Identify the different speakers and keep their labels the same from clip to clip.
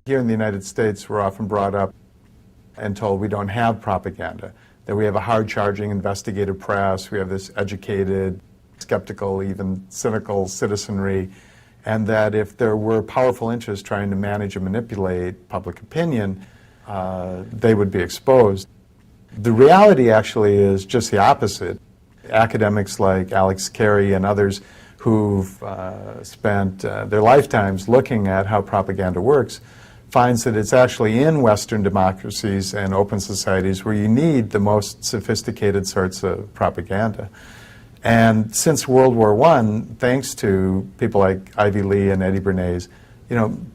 Speaker 1: Here in the United States, we're often brought up and told we don't have propaganda, that we have a hard-charging investigative press, we have this educated, skeptical, even cynical citizenry, and that if there were powerful interests trying to manage and manipulate public opinion, they would be exposed. The reality actually is just the opposite. Academics like Alex Carey and others who've spent their lifetimes looking at how propaganda works finds that it's actually in Western democracies and open societies where you need the most sophisticated sorts of propaganda. And since World War I, thanks to people like Ivy Lee and Eddie Bernays,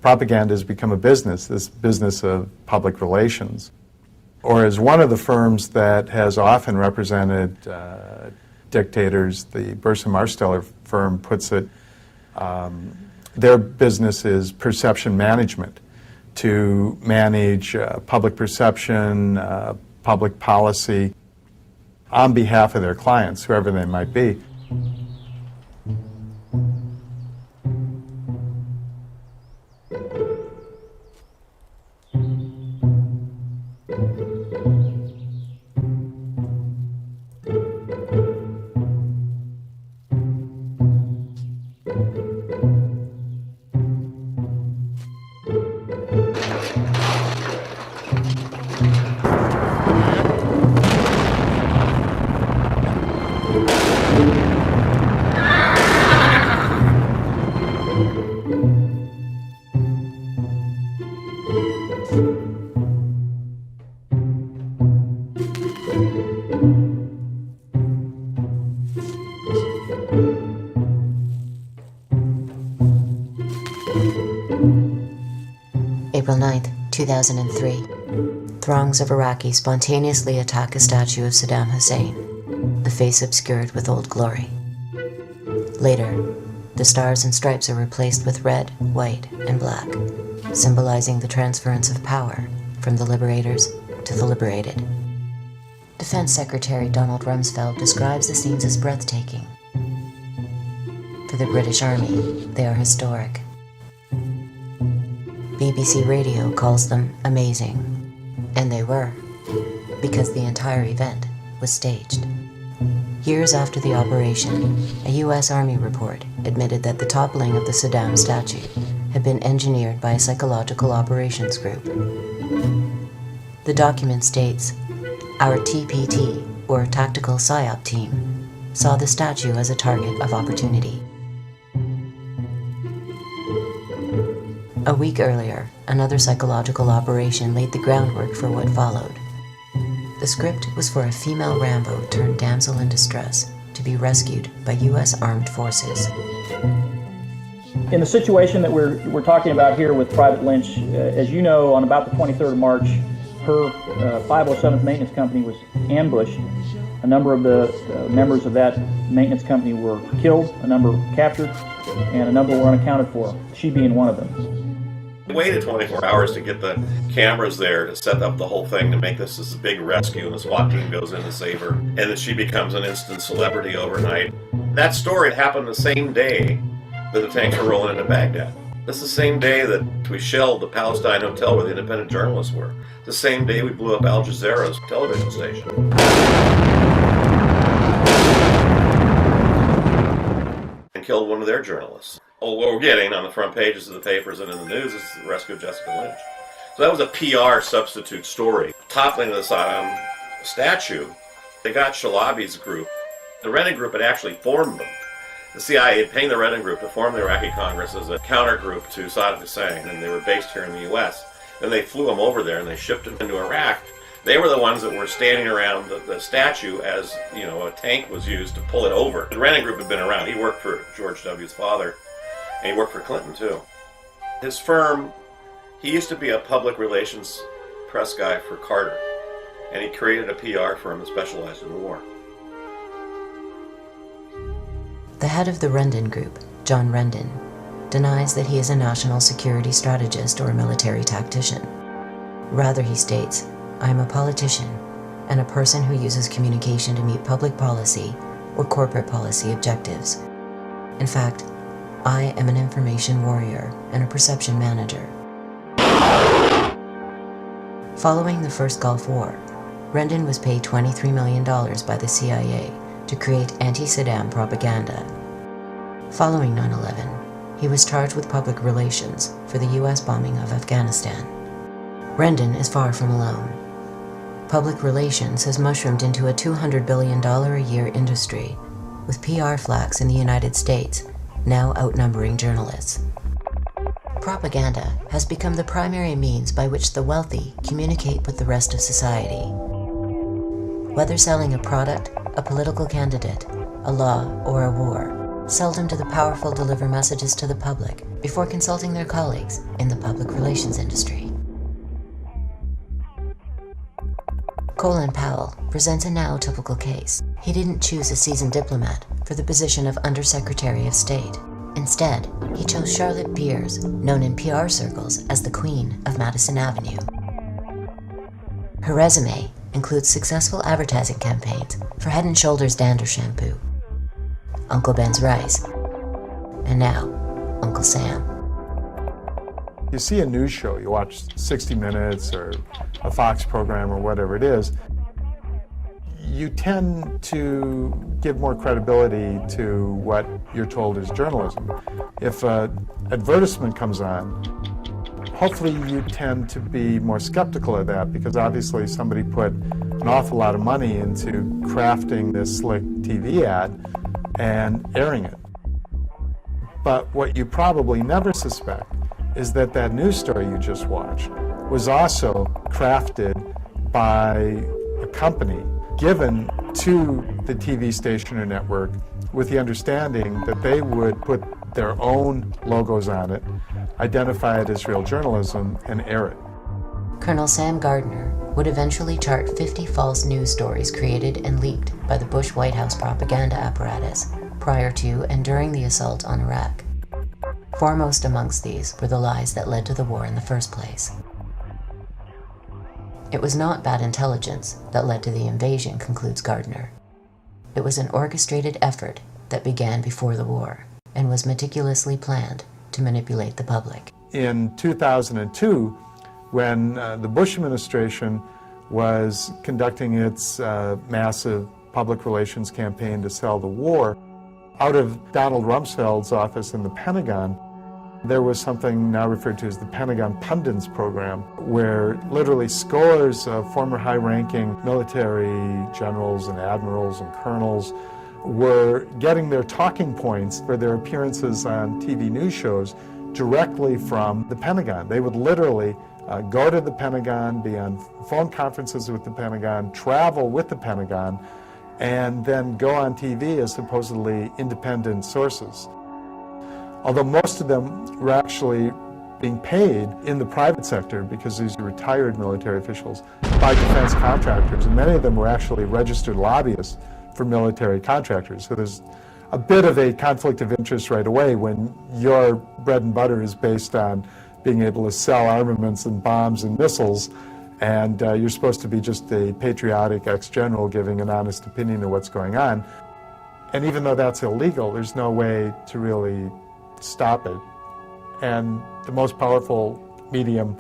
Speaker 1: propaganda has become a business, this business of public relations. Or as one of the firms that has often represented dictators, the Burson Marsteller firm puts it, their business is perception management, to manage public perception, public policy on behalf of their clients, whoever they might be.
Speaker 2: April 9th, 2003. Throngs of Iraqis spontaneously attack a statue of Saddam Hussein, the face obscured with Old Glory. Later, the stars and stripes are replaced with red, white, and black, symbolizing the transference of power from the liberators to the liberated. Defense Secretary Donald Rumsfeld describes the scenes as breathtaking. For the British Army, they are historic. BBC Radio calls them amazing. And they were, because the entire event was staged. Years after the operation, a U.S. Army report admitted that the toppling of the Saddam statue had been engineered by a psychological operations group. The document states, "Our TPT, or Tactical PSYOP team, saw the statue as a target of opportunity." A week earlier, another psychological operation laid the groundwork for what followed. The script was for a female Rambo turned damsel in distress to be rescued by U.S. armed forces.
Speaker 3: In the situation that we're talking about here with Private Lynch, as you know, on about the 23rd of March, her 507th Maintenance Company was ambushed. A number of the members of that maintenance company were killed, a number captured, and a number were unaccounted for, she being one of them.
Speaker 4: We waited 24 hours to get the cameras there to set up the whole thing to make this a big rescue, and the SWAT team goes in to save her, and then she becomes an instant celebrity overnight. That story happened the same day that the tanks were rolling into Baghdad. That's the same day that we shelled the Palestine hotel where the independent journalists were. The same day we blew up Al Jazeera's television station. And killed one of their journalists. Oh, what we're getting on the front pages of the papers and in the news is the rescue of Jessica Lynch. So that was a PR substitute story. Toppling of the Saddam statue, they got Shalabi's group. The Rennan group had actually formed them. The CIA had paid the Rennan group to form the Iraqi Congress as a counter group to Saddam Hussein, and they were based here in the U.S. Then they flew them over there and they shipped them into Iraq. They were the ones that were standing around the statue as, a tank was used to pull it over. The Rennan group had been around. He worked for George W.'s father. And he worked for Clinton, too. His firm, he used to be a public relations press guy for Carter. And he created a PR firm that specialized in war.
Speaker 2: The head of the Rendon Group, John Rendon, denies that he is a national security strategist or a military tactician. Rather, he states, "I am a politician and a person who uses communication to meet public policy or corporate policy objectives. In fact, I am an information warrior and a perception manager." Following the first Gulf War, Rendon was paid $23 million by the CIA to create anti-Saddam propaganda. Following 9/11, he was charged with public relations for the US bombing of Afghanistan. Rendon is far from alone. Public relations has mushroomed into a $200 billion a year industry, with PR flacks in the United States now outnumbering journalists. Propaganda has become the primary means by which the wealthy communicate with the rest of society. Whether selling a product, a political candidate, a law, or a war, seldom do the powerful deliver messages to the public before consulting their colleagues in the public relations industry. Colin Powell presents a now typical case. He didn't choose a seasoned diplomat for the position of Undersecretary of State. Instead, he chose Charlotte Beers, known in PR circles as the Queen of Madison Avenue. Her resume includes successful advertising campaigns for Head & Shoulders Dander Shampoo, Uncle Ben's Rice, and now, Uncle Sam.
Speaker 1: You see a news show, you watch 60 Minutes or a Fox program or whatever it is, you tend to give more credibility to what you're told is journalism. If an advertisement comes on, hopefully you tend to be more skeptical of that because obviously somebody put an awful lot of money into crafting this slick TV ad and airing it. But what you probably never suspect is that that news story you just watched was also crafted by a company given to the TV station or network with the understanding that they would put their own logos on it, identify it as real journalism, and air it.
Speaker 2: Colonel Sam Gardner would eventually chart 50 false news stories created and leaked by the Bush White House propaganda apparatus prior to and during the assault on Iraq. Foremost amongst these were the lies that led to the war in the first place. It was not bad intelligence that led to the invasion, concludes Gardner. It was an orchestrated effort that began before the war and was meticulously planned to manipulate the public.
Speaker 1: In 2002, when the Bush administration was conducting its massive public relations campaign to sell the war, out of Donald Rumsfeld's office in the Pentagon, there was something now referred to as the Pentagon Pundits Program, where literally scores of former high-ranking military generals and admirals and colonels were getting their talking points for their appearances on TV news shows directly from the Pentagon. They would literally go to the Pentagon, be on phone conferences with the Pentagon, travel with the Pentagon, and then go on TV as supposedly independent sources. Although most of them were actually being paid in the private sector because these are retired military officials by defense contractors, and many of them were actually registered lobbyists for military contractors. So there's a bit of a conflict of interest right away when your bread and butter is based on being able to sell armaments and bombs and missiles, and you're supposed to be just a patriotic ex-general giving an honest opinion of what's going on. And even though that's illegal, there's no way to really stop it. And the most powerful medium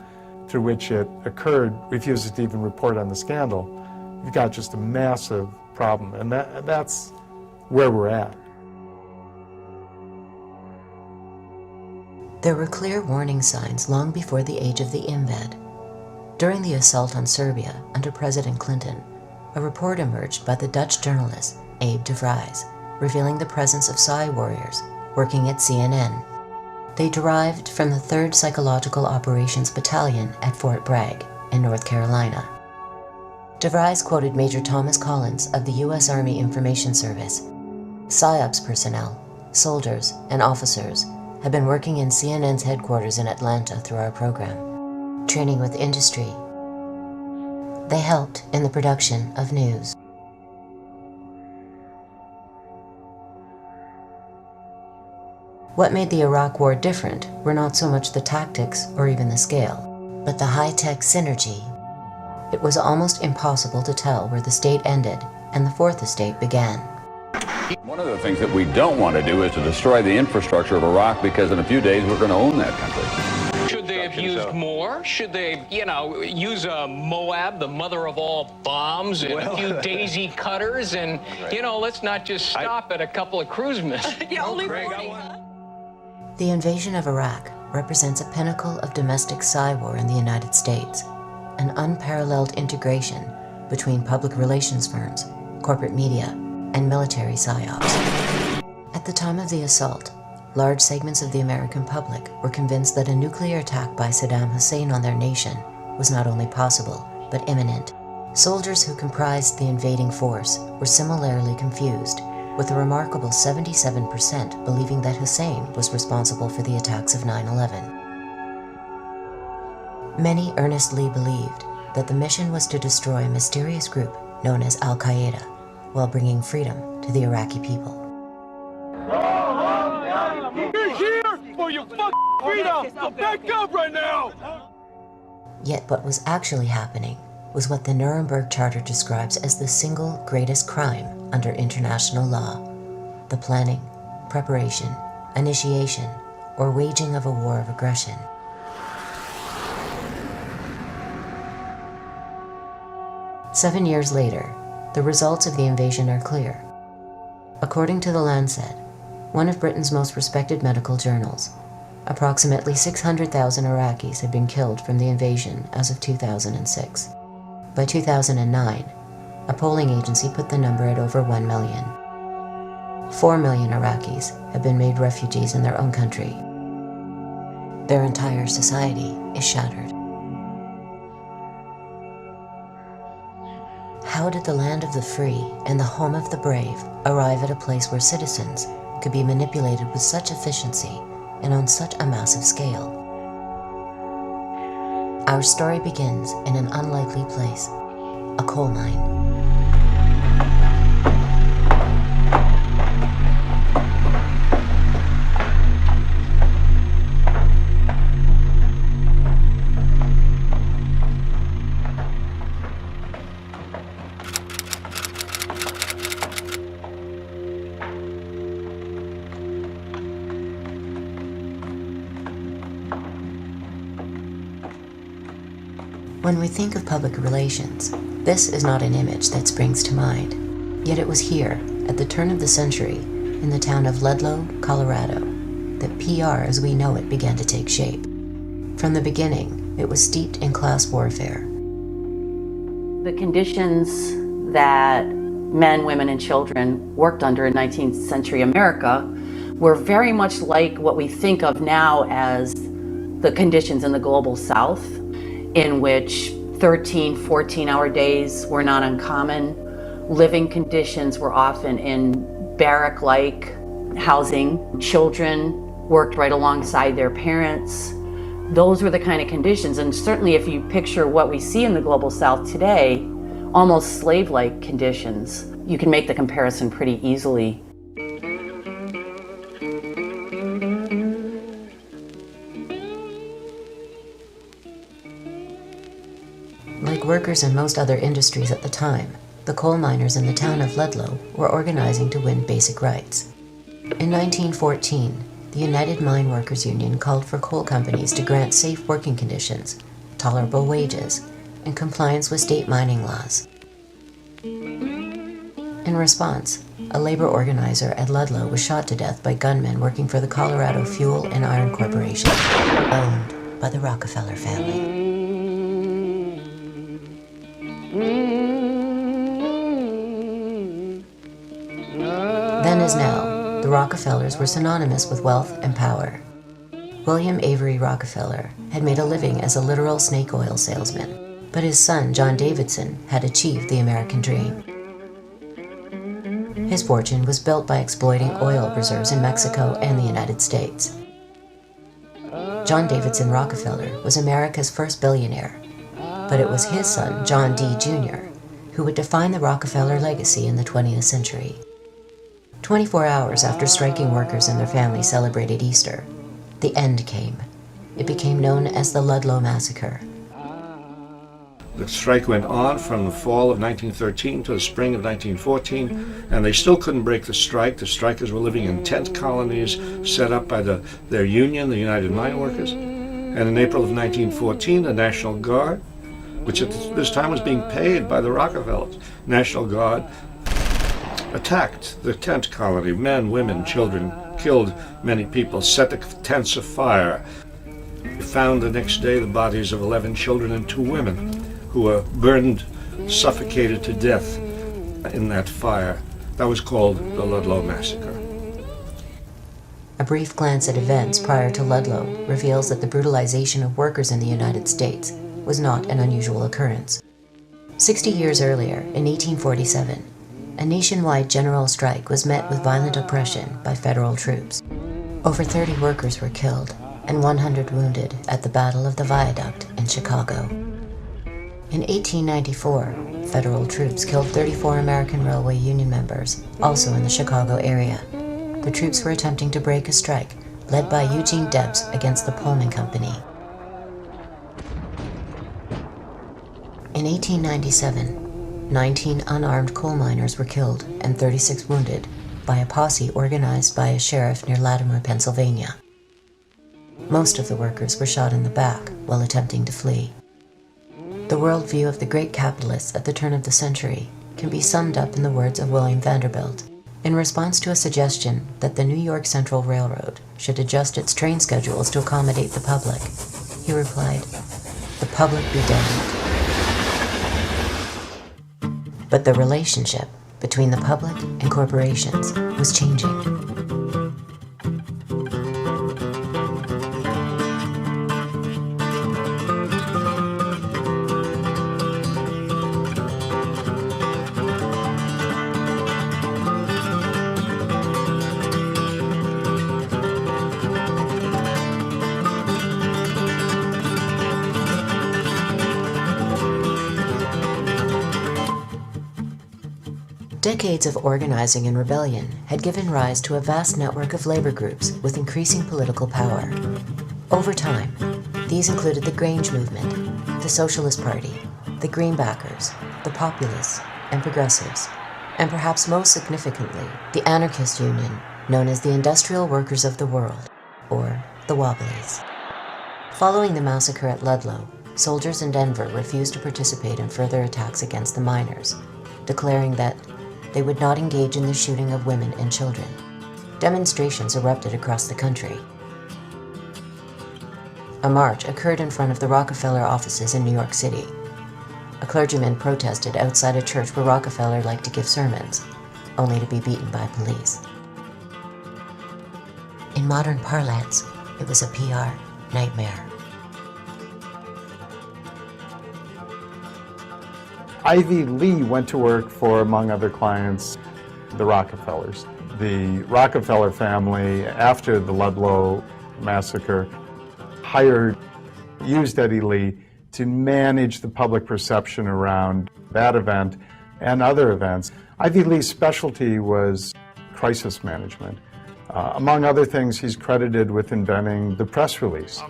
Speaker 1: through which it occurred refuses to even report on the scandal. You've got just a massive problem, and that's where we're at.
Speaker 2: There were clear warning signs long before the age of the embed. During the assault on Serbia under President Clinton, a report emerged by the Dutch journalist Abe de Vries, revealing the presence of Psy warriors working at CNN. They derived from the 3rd Psychological Operations Battalion at Fort Bragg in North Carolina. De Vries quoted Major Thomas Collins of the U.S. Army Information Service. PSYOPs personnel, soldiers, and officers have been working in CNN's headquarters in Atlanta through our program, training with industry. They helped in the production of news. What made the Iraq War different were not so much the tactics or even the scale, but the high-tech synergy. It was almost impossible to tell where the state ended and the Fourth Estate began.
Speaker 5: One of the things that we don't want to do is to destroy the infrastructure of Iraq, because in a few days we're going to own that country.
Speaker 6: Should the have used more? Should they, use a Moab, the mother of all bombs, and a few daisy cutters, and, let's not just stop at a couple of cruise missiles.
Speaker 7: Yeah, only 40.
Speaker 2: The invasion of Iraq represents a pinnacle of domestic Psywar in the United States, an unparalleled integration between public relations firms, corporate media, and military psyops. At the time of the assault, large segments of the American public were convinced that a nuclear attack by Saddam Hussein on their nation was not only possible, but imminent. Soldiers who comprised the invading force were similarly confused, with a remarkable 77% believing that Hussein was responsible for the attacks of 9/11. Many earnestly believed that the mission was to destroy a mysterious group known as Al-Qaeda, while bringing freedom to the Iraqi people.
Speaker 8: We're here for your fucking freedom! So back up right now!
Speaker 2: Yet what was actually happening was what the Nuremberg Charter describes as the single greatest crime under international law: the planning, preparation, initiation, or waging of a war of aggression. Seven years later, the results of the invasion are clear. According to The Lancet, one of Britain's most respected medical journals, approximately 600,000 Iraqis had been killed from the invasion as of 2006. By 2009, a polling agency put the number at over 1 million. 4 million Iraqis have been made refugees in their own country. Their entire society is shattered. How did the land of the free and the home of the brave arrive at a place where citizens could be manipulated with such efficiency and on such a massive scale? Our story begins in an unlikely place, a coal mine. When we think of public relations, this is not an image that springs to mind. Yet it was here, at the turn of the century, in the town of Ludlow, Colorado, that PR as we know it began to take shape. From the beginning, it was steeped in class warfare.
Speaker 7: The conditions that men, women, and children worked under in 19th century America were very much like what we think of now as the conditions in the global South, in which 13, 14-hour days were not uncommon. Living conditions were often in barrack-like housing. Children worked right alongside their parents. Those were the kind of conditions, and certainly if you picture what we see in the global South today, almost slave-like conditions, you can make the comparison pretty easily.
Speaker 2: Like workers in most other industries at the time, the coal miners in the town of Ludlow were organizing to win basic rights. In 1914, the United Mine Workers Union called for coal companies to grant safe working conditions, tolerable wages, and compliance with state mining laws. In response, a labor organizer at Ludlow was shot to death by gunmen working for the Colorado Fuel and Iron Corporation, owned by the Rockefeller family. Then as now, the Rockefellers were synonymous with wealth and power. William Avery Rockefeller had made a living as a literal snake oil salesman, but his son, John Davidson, had achieved the American dream. His fortune was built by exploiting oil reserves in Mexico and the United States. John Davidson Rockefeller was America's first billionaire, but it was his son, John D. Jr., who would define the Rockefeller legacy in the 20th century. 24 hours after striking workers and their families celebrated Easter, the end came. It became known as the Ludlow Massacre.
Speaker 9: The strike went on from the fall of 1913 to the spring of 1914, and they still couldn't break the strike. The strikers were living in tent colonies set up by their union, the United Mine Workers, And in April of 1914, the National Guard, which at this time was being paid by the Rockefellers, National Guard attacked the tent colony. Men, women, children, killed many people, set the tents afire. We found the next day the bodies of 11 children and 2 women who were burned, suffocated to death in that fire. That was called the Ludlow Massacre.
Speaker 2: A brief glance at events prior to Ludlow reveals that the brutalization of workers in the United States was not an unusual occurrence. 60 years earlier, in 1847, a nationwide general strike was met with violent oppression by federal troops. Over 30 workers were killed and 100 wounded at the Battle of the Viaduct in Chicago. In 1894, federal troops killed 34 American Railway Union members, also in the Chicago area. The troops were attempting to break a strike led by Eugene Debs against the Pullman Company. In 1897, 19 unarmed coal miners were killed and 36 wounded by a posse organized by a sheriff near Latimer, Pennsylvania. Most of the workers were shot in the back while attempting to flee. The worldview of the great capitalists at the turn of the century can be summed up in the words of William Vanderbilt. In response to a suggestion that the New York Central Railroad should adjust its train schedules to accommodate the public, he replied, "The public be damned." But the relationship between the public and corporations was changing. Decades of organizing and rebellion had given rise to a vast network of labor groups with increasing political power. Over time, these included the Grange Movement, the Socialist Party, the Greenbackers, the Populists, and Progressives, and perhaps most significantly, the anarchist union known as the Industrial Workers of the World, or the Wobblies. Following the massacre at Ludlow, soldiers in Denver refused to participate in further attacks against the miners, declaring that they would not engage in the shooting of women and children. Demonstrations erupted across the country. A march occurred in front of the Rockefeller offices in New York City. A clergyman protested outside a church where Rockefeller liked to give sermons, only to be beaten by police. In modern parlance, it was a PR nightmare.
Speaker 1: Ivy Lee went to work for, among other clients, the Rockefellers. The Rockefeller family, after the Ludlow massacre, used Eddie Lee to manage the public perception around that event and other events. Ivy Lee's specialty was crisis management. Among other things, he's credited with inventing the press release,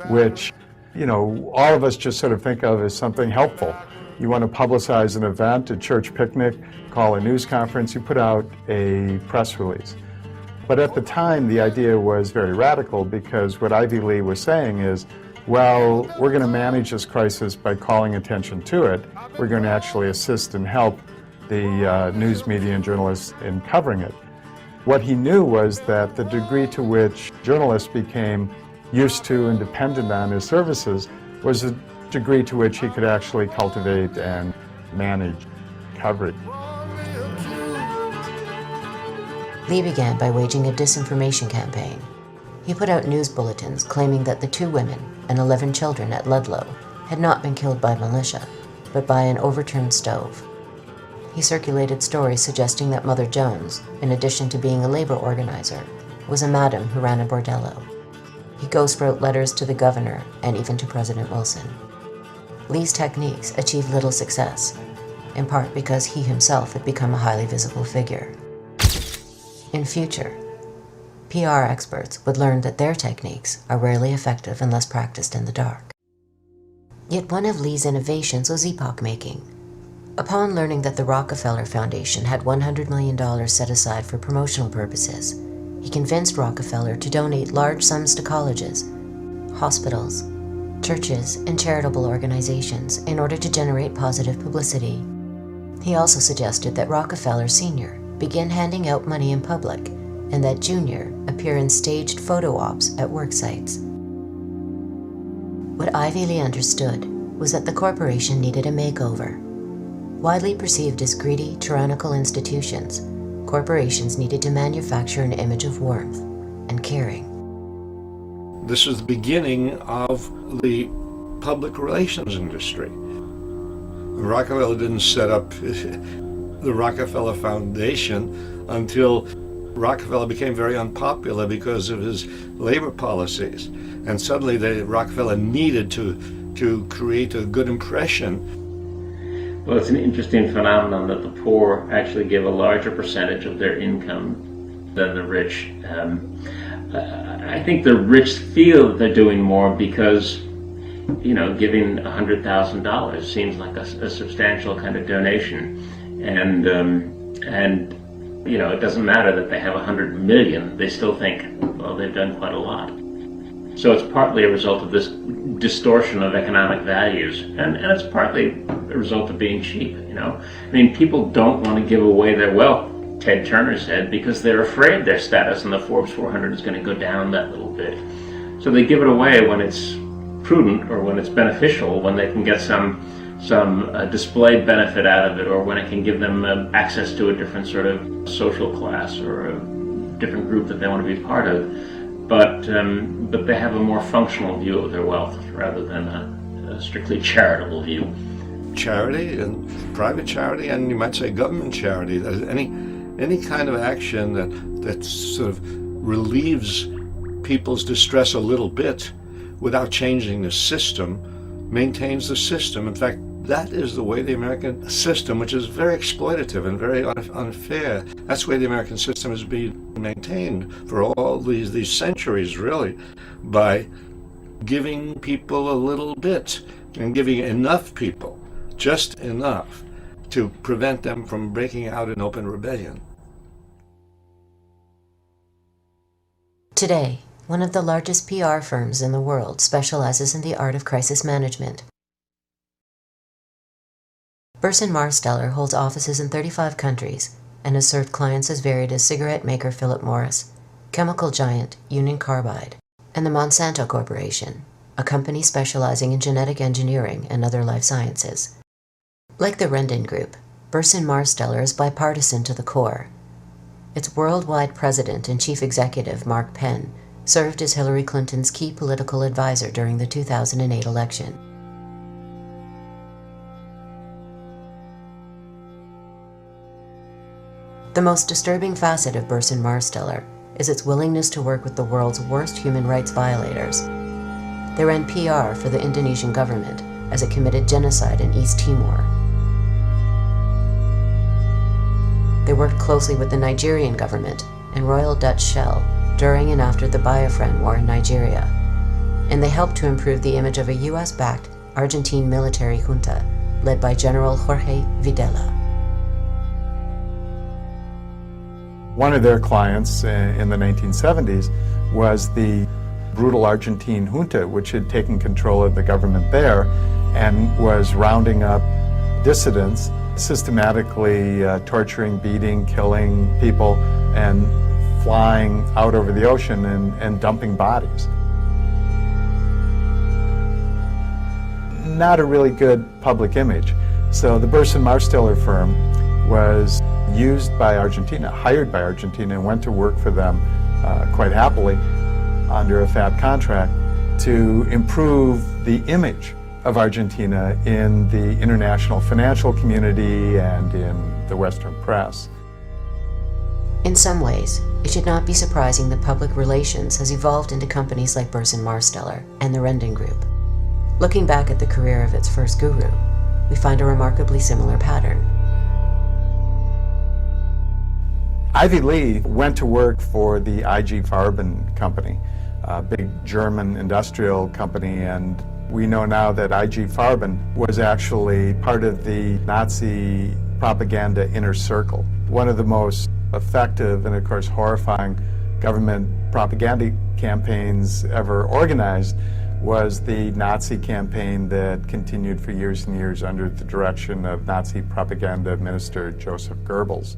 Speaker 1: which, all of us just sort of think of as something helpful. You want to publicize an event, a church picnic, call a news conference, you put out a press release. But at the time, the idea was very radical because what Ivy Lee was saying is, well, we're going to manage this crisis by calling attention to it. We're going to actually assist and help the news media and journalists in covering it. What he knew was that the degree to which journalists became used to and dependent on his services was a degree to which he could actually cultivate and manage coverage.
Speaker 2: Lee began by waging a disinformation campaign. He put out news bulletins claiming that the 2 women and 11 children at Ludlow had not been killed by militia, but by an overturned stove. He circulated stories suggesting that Mother Jones, in addition to being a labor organizer, was a madam who ran a bordello. He ghost wrote letters to the governor and even to President Wilson. Lee's techniques achieved little success, in part because he himself had become a highly visible figure. In future, PR experts would learn that their techniques are rarely effective unless practiced in the dark. Yet one of Lee's innovations was epoch-making. Upon learning that the Rockefeller Foundation had $100 million set aside for promotional purposes, he convinced Rockefeller to donate large sums to colleges, hospitals, churches, and charitable organizations in order to generate positive publicity. He also suggested that Rockefeller Sr. begin handing out money in public and that Jr. appear in staged photo ops at work sites. What Ivy Lee understood was that the corporation needed a makeover. Widely perceived as greedy, tyrannical institutions, corporations needed to manufacture an image of warmth and caring.
Speaker 9: This was the beginning of the public relations industry. Rockefeller didn't set up the Rockefeller Foundation until Rockefeller became very unpopular because of his labor policies. And suddenly Rockefeller needed to create a good impression.
Speaker 10: Well, it's an interesting phenomenon that the poor actually give a larger percentage of their income than the rich. I think the rich feel that they're doing more because, you know, giving $100,000 seems like a substantial kind of donation, and you know, it doesn't matter that they have 100 million. They still think, well, they've done quite a lot. So it's partly a result of this distortion of economic values, and it's partly a result of being cheap. You know, I mean, people don't want to give away their wealth, Ted Turner said, because they're afraid their status in the Forbes 400 is going to go down that little bit. So they give it away when it's prudent or when it's beneficial, when they can get some display benefit out of it, or when it can give them access to a different sort of social class or a different group that they want to be part of. But they have a more functional view of their wealth rather than a strictly charitable view.
Speaker 9: Charity, and private charity, and you might say government charity. Any kind of action that sort of relieves people's distress a little bit without changing the system maintains the system. In fact, that is the way the American system, which is very exploitative and very unfair, that's the way the American system has been maintained for all these centuries, really, by giving people a little bit and giving enough people, just enough, to prevent them from breaking out in open rebellion.
Speaker 2: Today, one of the largest PR firms in the world specializes in the art of crisis management. Burson Marsteller holds offices in 35 countries and has served clients as varied as cigarette maker Philip Morris, chemical giant Union Carbide, and the Monsanto Corporation, a company specializing in genetic engineering and other life sciences. Like the Rendon Group, Burson Marsteller is bipartisan to the core. Its worldwide president and chief executive, Mark Penn, served as Hillary Clinton's key political advisor during the 2008 election. The most disturbing facet of Burson Marsteller is its willingness to work with the world's worst human rights violators. They ran PR for the Indonesian government as it committed genocide in East Timor. They worked closely with the Nigerian government and Royal Dutch Shell during and after the Biafran War in Nigeria, and they helped to improve the image of a US-backed Argentine military junta led by General Jorge Videla.
Speaker 1: One of their clients in the 1970s was the brutal Argentine junta, which had taken control of the government there and was rounding up dissidents, systematically torturing, beating, killing people, and flying out over the ocean and dumping bodies. Not a really good public image. So the Burson Marsteller firm was used by Argentina, hired by Argentina, and went to work for them quite happily under a FAB contract to improve the image of Argentina in the international financial community and in the Western press.
Speaker 2: In some ways, it should not be surprising that public relations has evolved into companies like Burson Marsteller and the Rendon Group. Looking back at the career of its first guru, we find a remarkably similar pattern.
Speaker 1: Ivy Lee went to work for the IG Farben company, a big German industrial company, and we know now that IG Farben was actually part of the Nazi propaganda inner circle. One of the most effective and, of course, horrifying government propaganda campaigns ever organized was the Nazi campaign that continued for years and years under the direction of Nazi propaganda minister Joseph Goebbels.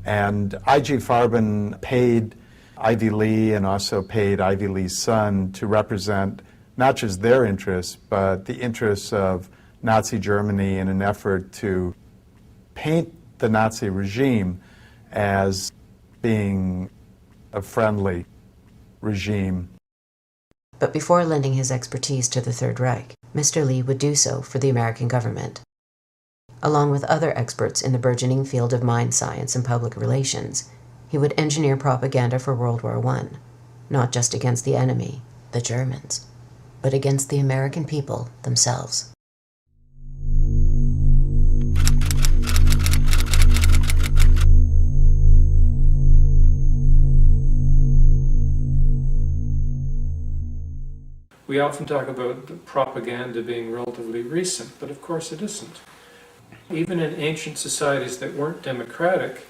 Speaker 1: And I.G. Farben paid Ivy Lee and also paid Ivy Lee's son to represent not just their interests, but the interests of Nazi Germany in an effort to paint the Nazi regime as being a friendly regime.
Speaker 2: But before lending his expertise to the Third Reich, Mr. Lee would do so for the American government. Along with other experts in the burgeoning field of mind science and public relations, he would engineer propaganda for World War I, not just against the enemy, the Germans, but against the American people themselves.
Speaker 11: We often talk about the propaganda being relatively recent, but of course it isn't. Even in ancient societies that weren't democratic,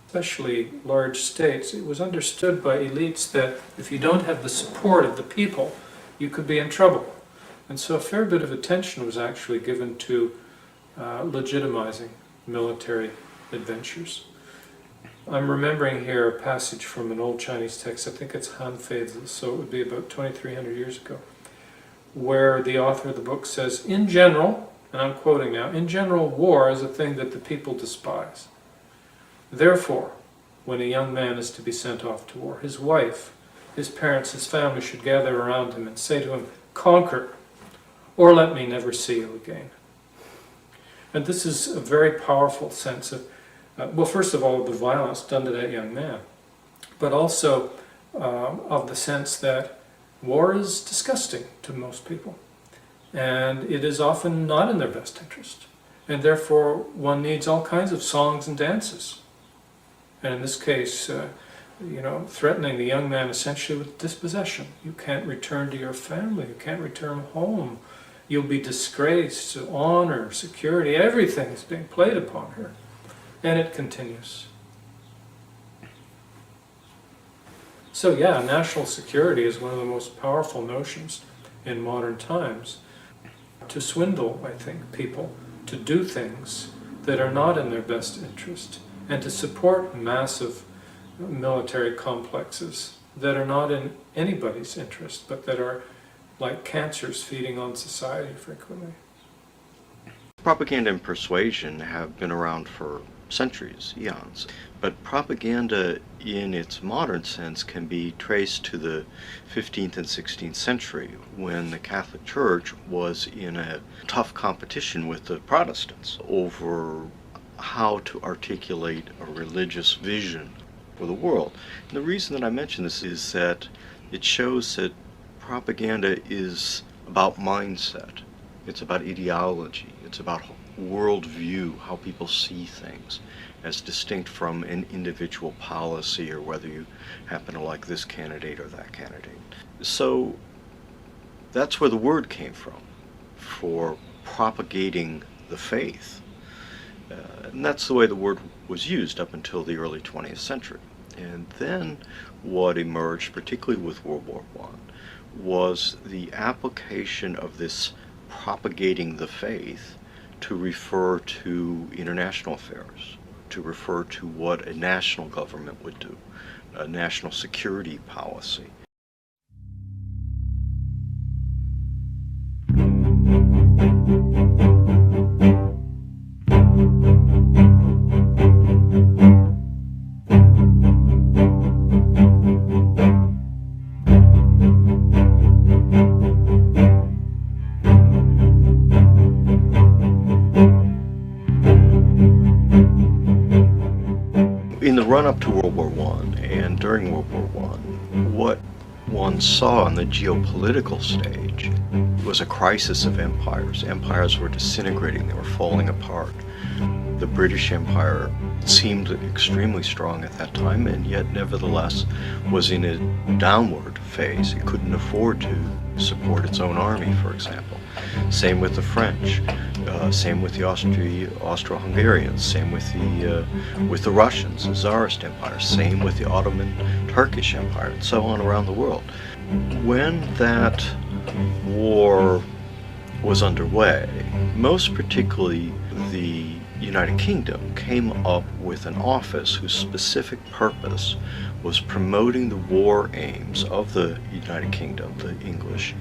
Speaker 11: especially large states, it was understood by elites that if you don't have the support of the people, you could be in trouble. And so a fair bit of attention was actually given to legitimizing military adventures. I'm remembering here a passage from an old Chinese text, I think it's Han Feizi, so it would be about 2,300 years ago, where the author of the book says, in general, and I'm quoting now, in general, war is a thing that the people despise. Therefore, when a young man is to be sent off to war, his wife, his parents, his family should gather around him and say to him, conquer, or let me never see you again. And this is a very powerful sense of well, first of all, the violence done to that young man, but also of the sense that war is disgusting to most people, and it is often not in their best interest, and therefore one needs all kinds of songs and dances. And in this case, threatening the young man essentially with dispossession. You can't return to your family, you can't return home, you'll be disgraced, honor, security, everything is being played upon her. And it continues. So yeah, national security is one of the most powerful notions in modern times to swindle, I think, people to do things that are not in their best interest and to support massive military complexes that are not in anybody's interest but that are like cancers feeding on society frequently.
Speaker 12: Propaganda and persuasion have been around for centuries, eons, but propaganda in its modern sense can be traced to the 15th and 16th century when the Catholic Church was in a tough competition with the Protestants over how to articulate a religious vision for the world. And the reason that I mention this is that it shows that propaganda is about mindset, it's about ideology, it's about worldview, how people see things, as distinct from an individual policy or whether you happen to like this candidate or that candidate. So that's where the word came from, for propagating the faith. And that's the way the word was used up until the early 20th century. And then what emerged, particularly with World War I, was the application of this propagating the faith to refer to international affairs, to refer to what a national government would do, a national security policy. In the run-up to World War I and during World War I, what one saw on the geopolitical stage was a crisis of empires. Empires were disintegrating, they were falling apart. The British Empire seemed extremely strong at that time, and yet nevertheless was in a downward phase. It couldn't afford to support its own army, for example. Same with the French, same with the Austro-Hungarians, same with the Russians, the Tsarist Empire, same with the Ottoman Turkish Empire, and so on around the world. When that war was underway, most particularly the United Kingdom came up with an office whose specific purpose was promoting the war aims of the United Kingdom, the English,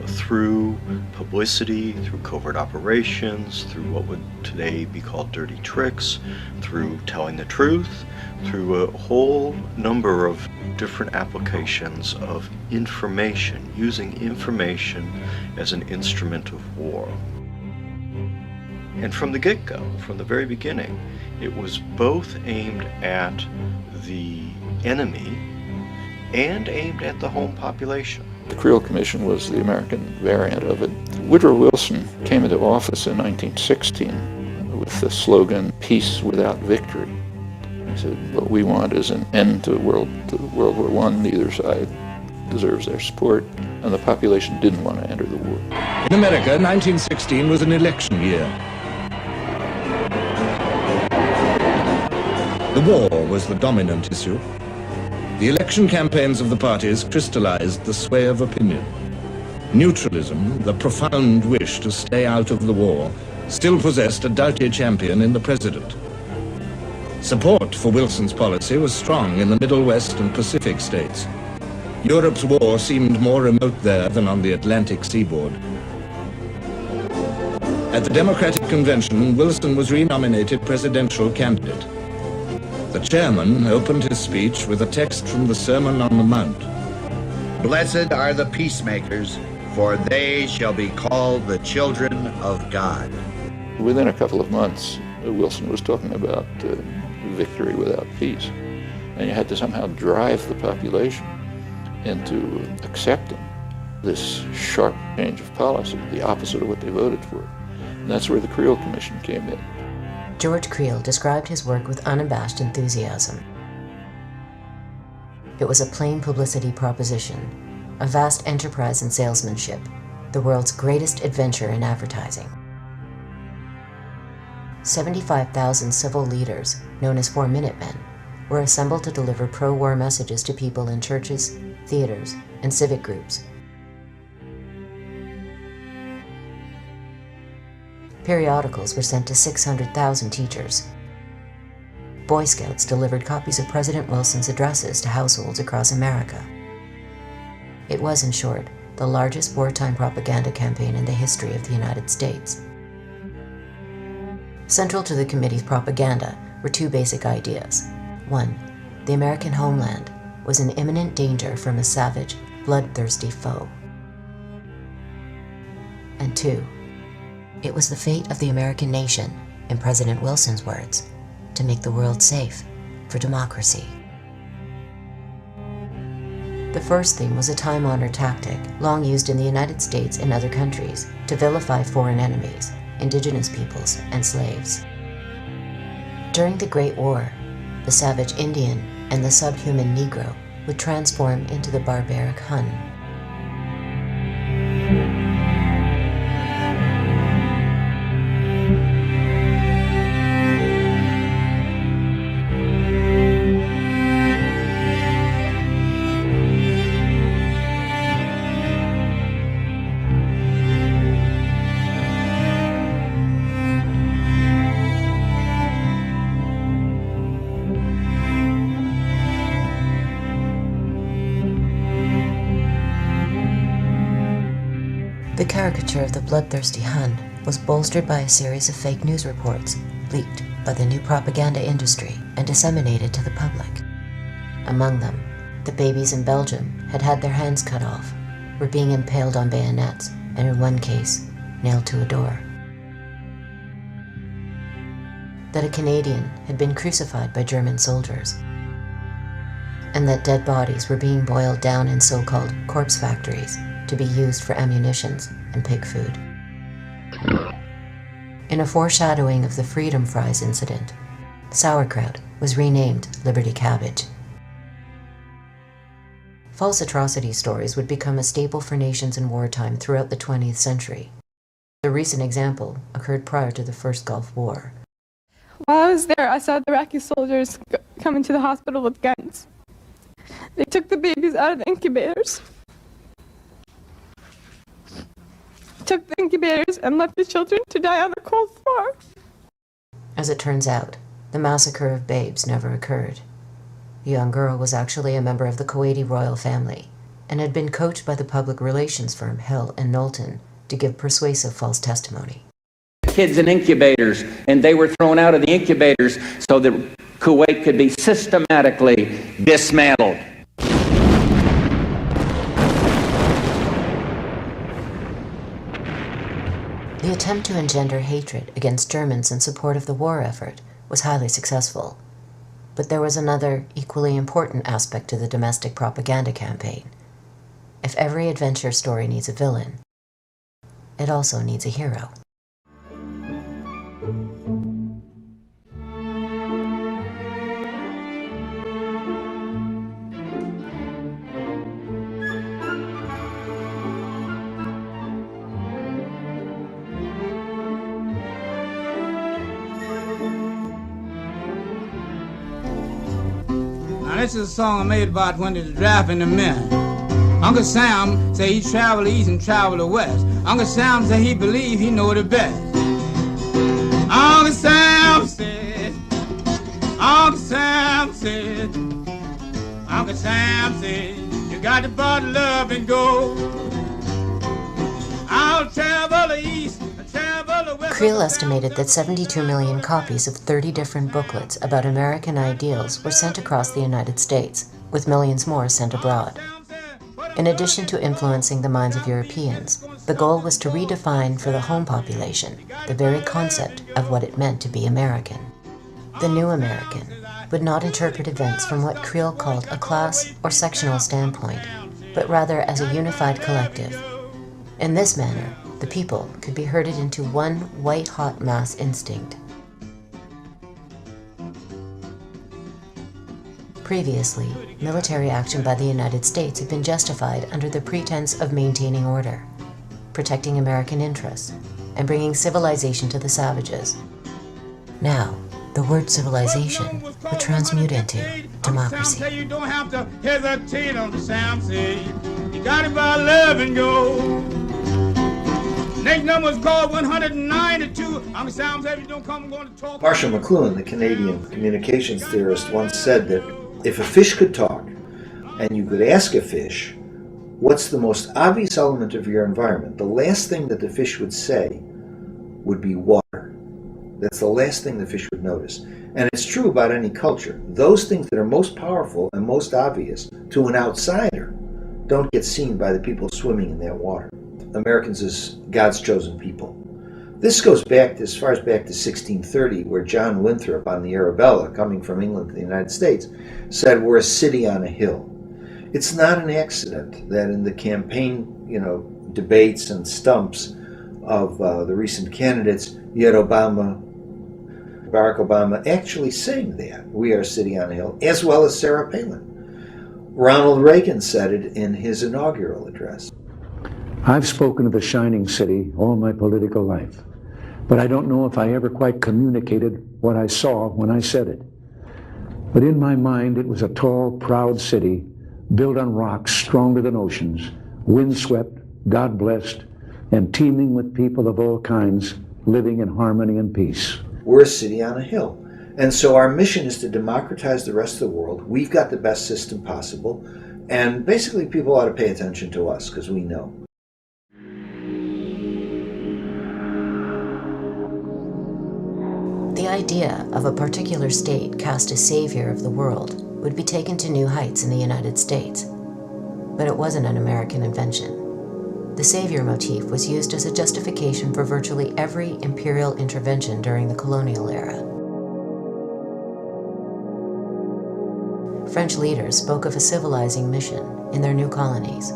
Speaker 12: through publicity, through covert operations, through what would today be called dirty tricks, through telling the truth, through a whole number of different applications of information, using information as an instrument of war. And from the get-go, from the very beginning, it was both aimed at the enemy and aimed at the home population.
Speaker 13: The Creel Commission was the American variant of it. Woodrow Wilson came into office in 1916 with the slogan, "Peace without victory." He said, what we want is an end to World War I. Neither side deserves their support, and the population didn't want to enter the war.
Speaker 14: In America, 1916 was an election year. The war was the dominant issue. The election campaigns of the parties crystallized the sway of opinion. Neutralism, the profound wish to stay out of the war, still possessed a doughty champion in the president. Support for Wilson's policy was strong in the Middle West and Pacific states. Europe's war seemed more remote there than on the Atlantic seaboard. At the Democratic Convention, Wilson was renominated presidential candidate. The chairman opened his speech with a text from the Sermon on the Mount.
Speaker 15: Blessed are the peacemakers, for they shall be called the children of God.
Speaker 13: Within a couple of months, Wilson was talking about victory without peace. And you had to somehow drive the population into accepting this sharp change of policy, the opposite of what they voted for. And that's where the Creel Commission came in.
Speaker 2: George Creel described his work with unabashed enthusiasm. It was a plain publicity proposition, a vast enterprise in salesmanship, the world's greatest adventure in advertising. 75,000 civil leaders, known as 4 Minutemen, were assembled to deliver pro-war messages to people in churches, theaters, and civic groups. Periodicals were sent to 600,000 teachers. Boy Scouts delivered copies of President Wilson's addresses to households across America. It was, in short, the largest wartime propaganda campaign in the history of the United States. Central to the committee's propaganda were 2 basic ideas. 1, the American homeland was in imminent danger from a savage, bloodthirsty foe. And 2, it was the fate of the American nation, in President Wilson's words, to make the world safe for democracy. The first theme was a time-honored tactic, long used in the United States and other countries, to vilify foreign enemies, indigenous peoples, and slaves. During the Great War, the savage Indian and the subhuman Negro would transform into the barbaric Hun. The caricature of the bloodthirsty Hun was bolstered by a series of fake news reports leaked by the new propaganda industry and disseminated to the public. Among them, the babies in Belgium had had their hands cut off, were being impaled on bayonets, and in one case, nailed to a door. That a Canadian had been crucified by German soldiers, and that dead bodies were being boiled down in so-called corpse factories to be used for ammunitions and pig food. In a foreshadowing of the Freedom Fries incident, sauerkraut was renamed Liberty Cabbage. False atrocity stories would become a staple for nations in wartime throughout the 20th century. The recent example occurred prior to the First Gulf War.
Speaker 16: While I was there, I saw the Iraqi soldiers come into the hospital with guns. They took the babies out of the incubators, took the incubators, and left the children to die on the cold floor.
Speaker 2: As it turns out, the massacre of babes never occurred. The young girl was actually a member of the Kuwaiti royal family and had been coached by the public relations firm Hill and Knowlton to give persuasive false testimony.
Speaker 17: Kids in incubators, and they were thrown out of the incubators so that Kuwait could be systematically dismantled.
Speaker 2: The attempt to engender hatred against Germans in support of the war effort was highly successful. But there was another, equally important aspect to the domestic propaganda campaign. If every adventure story needs a villain, it also needs a hero.
Speaker 18: Now this is a song I made about when they was drafting the men. Uncle Sam say he travel east and travel west. Uncle Sam say he believe he know the best. Uncle Sam said, Uncle Sam said, Uncle Sam said, you got to bottle up and go. I'll travel the east and travel the west.
Speaker 2: Creel estimated that 72 million copies of 30 different booklets about American ideals were sent across the United States, with millions more sent abroad. In addition to influencing the minds of Europeans, the goal was to redefine for the home population the very concept of what it meant to be American. The new American would not interpret events from what Creel called a class or sectional standpoint, but rather as a unified collective. In this manner, the people could be herded into one white-hot mass instinct. Previously, military action by the United States had been justified under the pretense of maintaining order, protecting American interests, and bringing civilization to the savages. Now, the word civilization would transmute into democracy.
Speaker 18: You don't have to hesitate on the Sam say. You got it by love and go. Next number is called 192. Uncle Sam said, if you don't come, I'm going to talk.
Speaker 19: Marshall McLuhan, the Canadian communications theorist, once said that if a fish could talk, and you could ask a fish, what's the most obvious element of your environment? The last thing that the fish would say would be water. That's the last thing the fish would notice. And it's true about any culture. Those things that are most powerful and most obvious to an outsider don't get seen by the people swimming in that water. Americans as God's chosen people. This goes back as far as back to 1630, where John Winthrop on the Arabella, coming from England to the United States, said we're a city on a hill. It's not an accident that in the campaign, debates and stumps of the recent candidates, you had Barack Obama actually saying that, we are a city on a hill, as well as Sarah Palin. Ronald Reagan said it in his inaugural address.
Speaker 20: I've spoken of the shining city all my political life, but I don't know if I ever quite communicated what I saw when I said it. But in my mind, it was a tall, proud city built on rocks stronger than oceans, windswept, God-blessed, and teeming with people of all kinds living in harmony and peace.
Speaker 19: We're a city on a hill. And so our mission is to democratize the rest of the world. We've got the best system possible. And basically people ought to pay attention to us because we know.
Speaker 2: The idea of a particular state cast as savior of the world would be taken to new heights in the United States. But it wasn't an American invention. The savior motif was used as a justification for virtually every imperial intervention during the colonial era. French leaders spoke of a civilizing mission in their new colonies.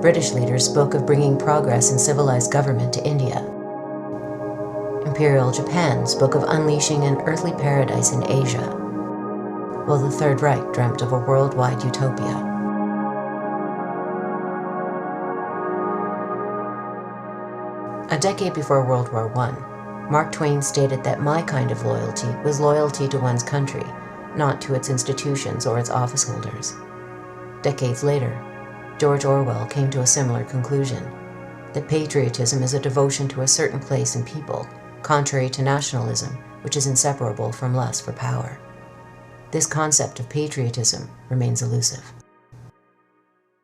Speaker 2: British leaders spoke of bringing progress in civilized government to India. Imperial Japan spoke of unleashing an earthly paradise in Asia, while the Third Reich dreamt of a worldwide utopia. A decade before World War I, Mark Twain stated that my kind of loyalty was loyalty to one's country, not to its institutions or its office holders. Decades later, George Orwell came to a similar conclusion, that patriotism is a devotion to a certain place and people, contrary to nationalism, which is inseparable from lust for power. This concept of patriotism remains elusive.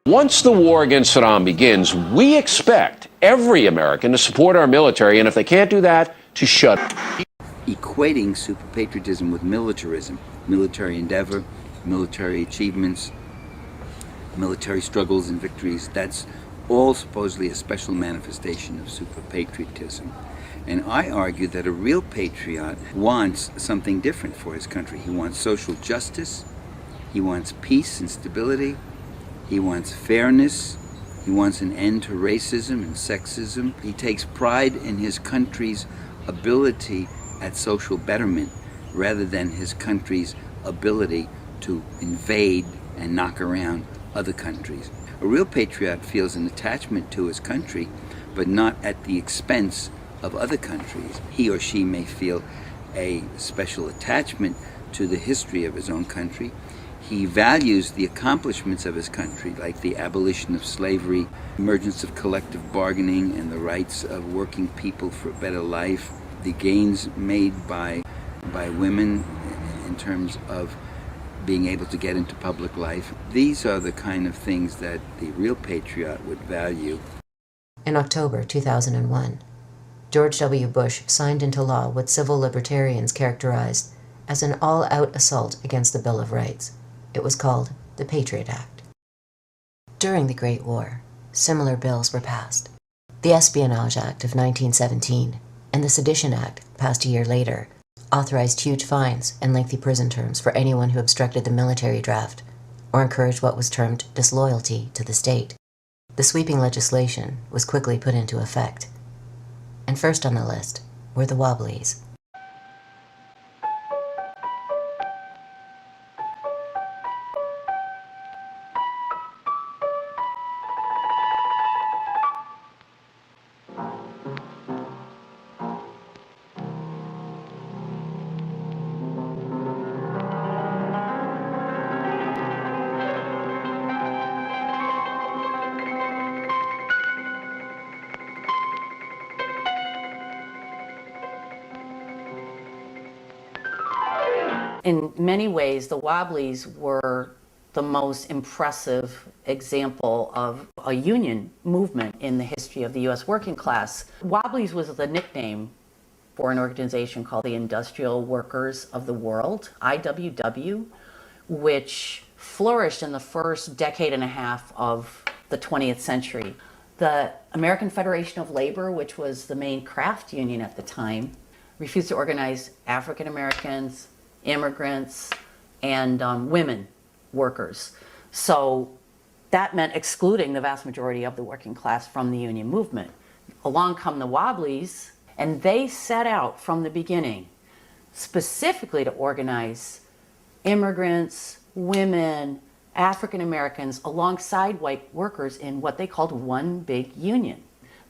Speaker 21: Once the war against Saddam begins, we expect every American to support our military, and if they can't do that, to shut up.
Speaker 22: Equating super patriotism with militarism, military endeavor, military achievements, military struggles and victories, that's all supposedly a special manifestation of super patriotism. And I argue that a real patriot wants something different for his country. He wants social justice, he wants peace and stability, he wants fairness, he wants an end to racism and sexism. He takes pride in his country's ability at social betterment rather than his country's ability to invade and knock around other countries. A real patriot feels an attachment to his country, but not at the expense of other countries. He or she may feel a special attachment to the history of his own country. He values the accomplishments of his country, like the abolition of slavery, emergence of collective bargaining, and the rights of working people for a better life, the gains made by women in terms of being able to get into public life. These are the kind of things that the real patriot would value.
Speaker 2: In October 2001, George W. Bush signed into law what civil libertarians characterized as an all-out assault against the Bill of Rights. It was called the Patriot Act. During the Great War, similar bills were passed. The Espionage Act of 1917 and the Sedition Act, passed a year later, authorized huge fines and lengthy prison terms for anyone who obstructed the military draft or encouraged what was termed disloyalty to the state. The sweeping legislation was quickly put into effect. And first on the list were the Wobblies.
Speaker 7: In many ways, the Wobblies were the most impressive example of a union movement in the history of the U.S. working class. Wobblies was the nickname for an organization called the Industrial Workers of the World, IWW, which flourished in the first decade and a half of the 20th century. The American Federation of Labor, which was the main craft union at the time, refused to organize African Americans, immigrants, and women workers. So that meant excluding the vast majority of the working class from the union movement. Along come the Wobblies, and they set out from the beginning specifically to organize immigrants, women, African Americans alongside white workers in what they called one big union.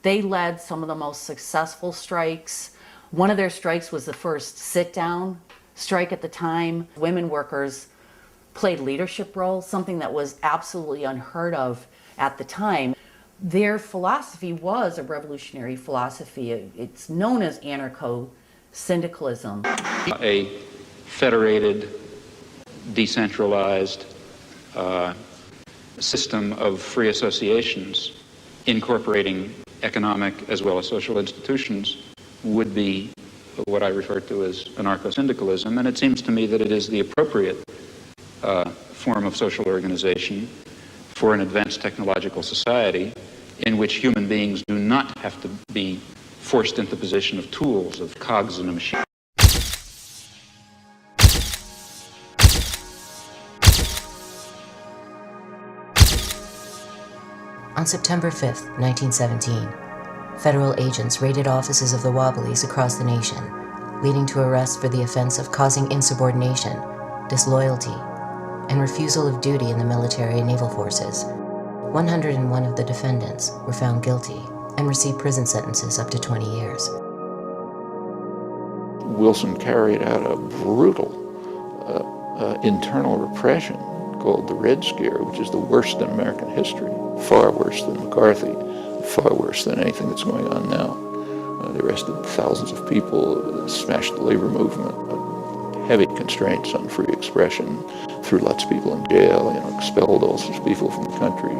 Speaker 7: They led some of the most successful strikes. One of their strikes was the first sit-down strike at the time. Women workers played leadership roles, something that was absolutely unheard of at the time. Their philosophy was a revolutionary philosophy. It's known as anarcho-syndicalism.
Speaker 5: A federated, decentralized system of free associations incorporating economic as well as social institutions would be what I refer to as anarcho-syndicalism, and it seems to me that it is the appropriate form of social organization for an advanced technological society in which human beings do not have to be forced into the position of tools, of cogs in a machine.
Speaker 2: On September 5th, 1917, federal agents raided offices of the Wobblies across the nation, leading to arrests for the offense of causing insubordination, disloyalty, and refusal of duty in the military and naval forces. 101 of the defendants were found guilty and received prison sentences up to 20 years.
Speaker 13: Wilson carried out a brutal internal repression called the Red Scare, which is the worst in American history, far worse than McCarthy, far worse than anything that's going on now. They arrested thousands of people, smashed the labor movement, heavy constraints on free expression, threw lots of people in jail, expelled all sorts of people from the country.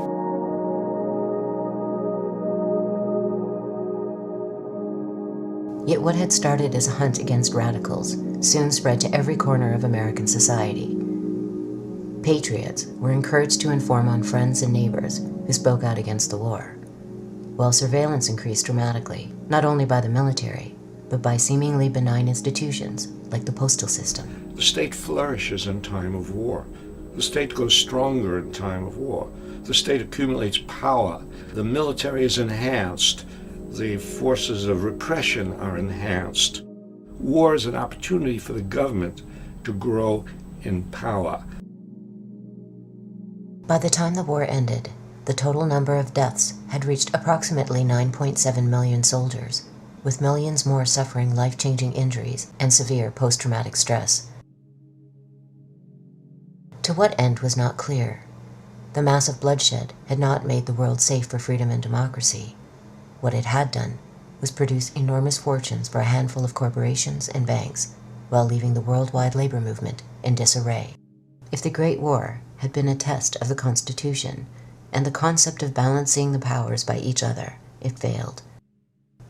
Speaker 2: Yet what had started as a hunt against radicals soon spread to every corner of American society. Patriots were encouraged to inform on friends and neighbors who spoke out against the war, while surveillance increased dramatically, not only by the military, but by seemingly benign institutions like the postal system.
Speaker 9: The state flourishes in time of war. The state grows stronger in time of war. The state accumulates power. The military is enhanced. The forces of repression are enhanced. War is an opportunity for the government to grow in power.
Speaker 2: By the time the war ended, the total number of deaths had reached approximately 9.7 million soldiers, with millions more suffering life-changing injuries and severe post-traumatic stress. To what end was not clear. The massive bloodshed had not made the world safe for freedom and democracy. What it had done was produce enormous fortunes for a handful of corporations and banks, while leaving the worldwide labor movement in disarray. If the Great War had been a test of the Constitution and the concept of balancing the powers by each other, it failed.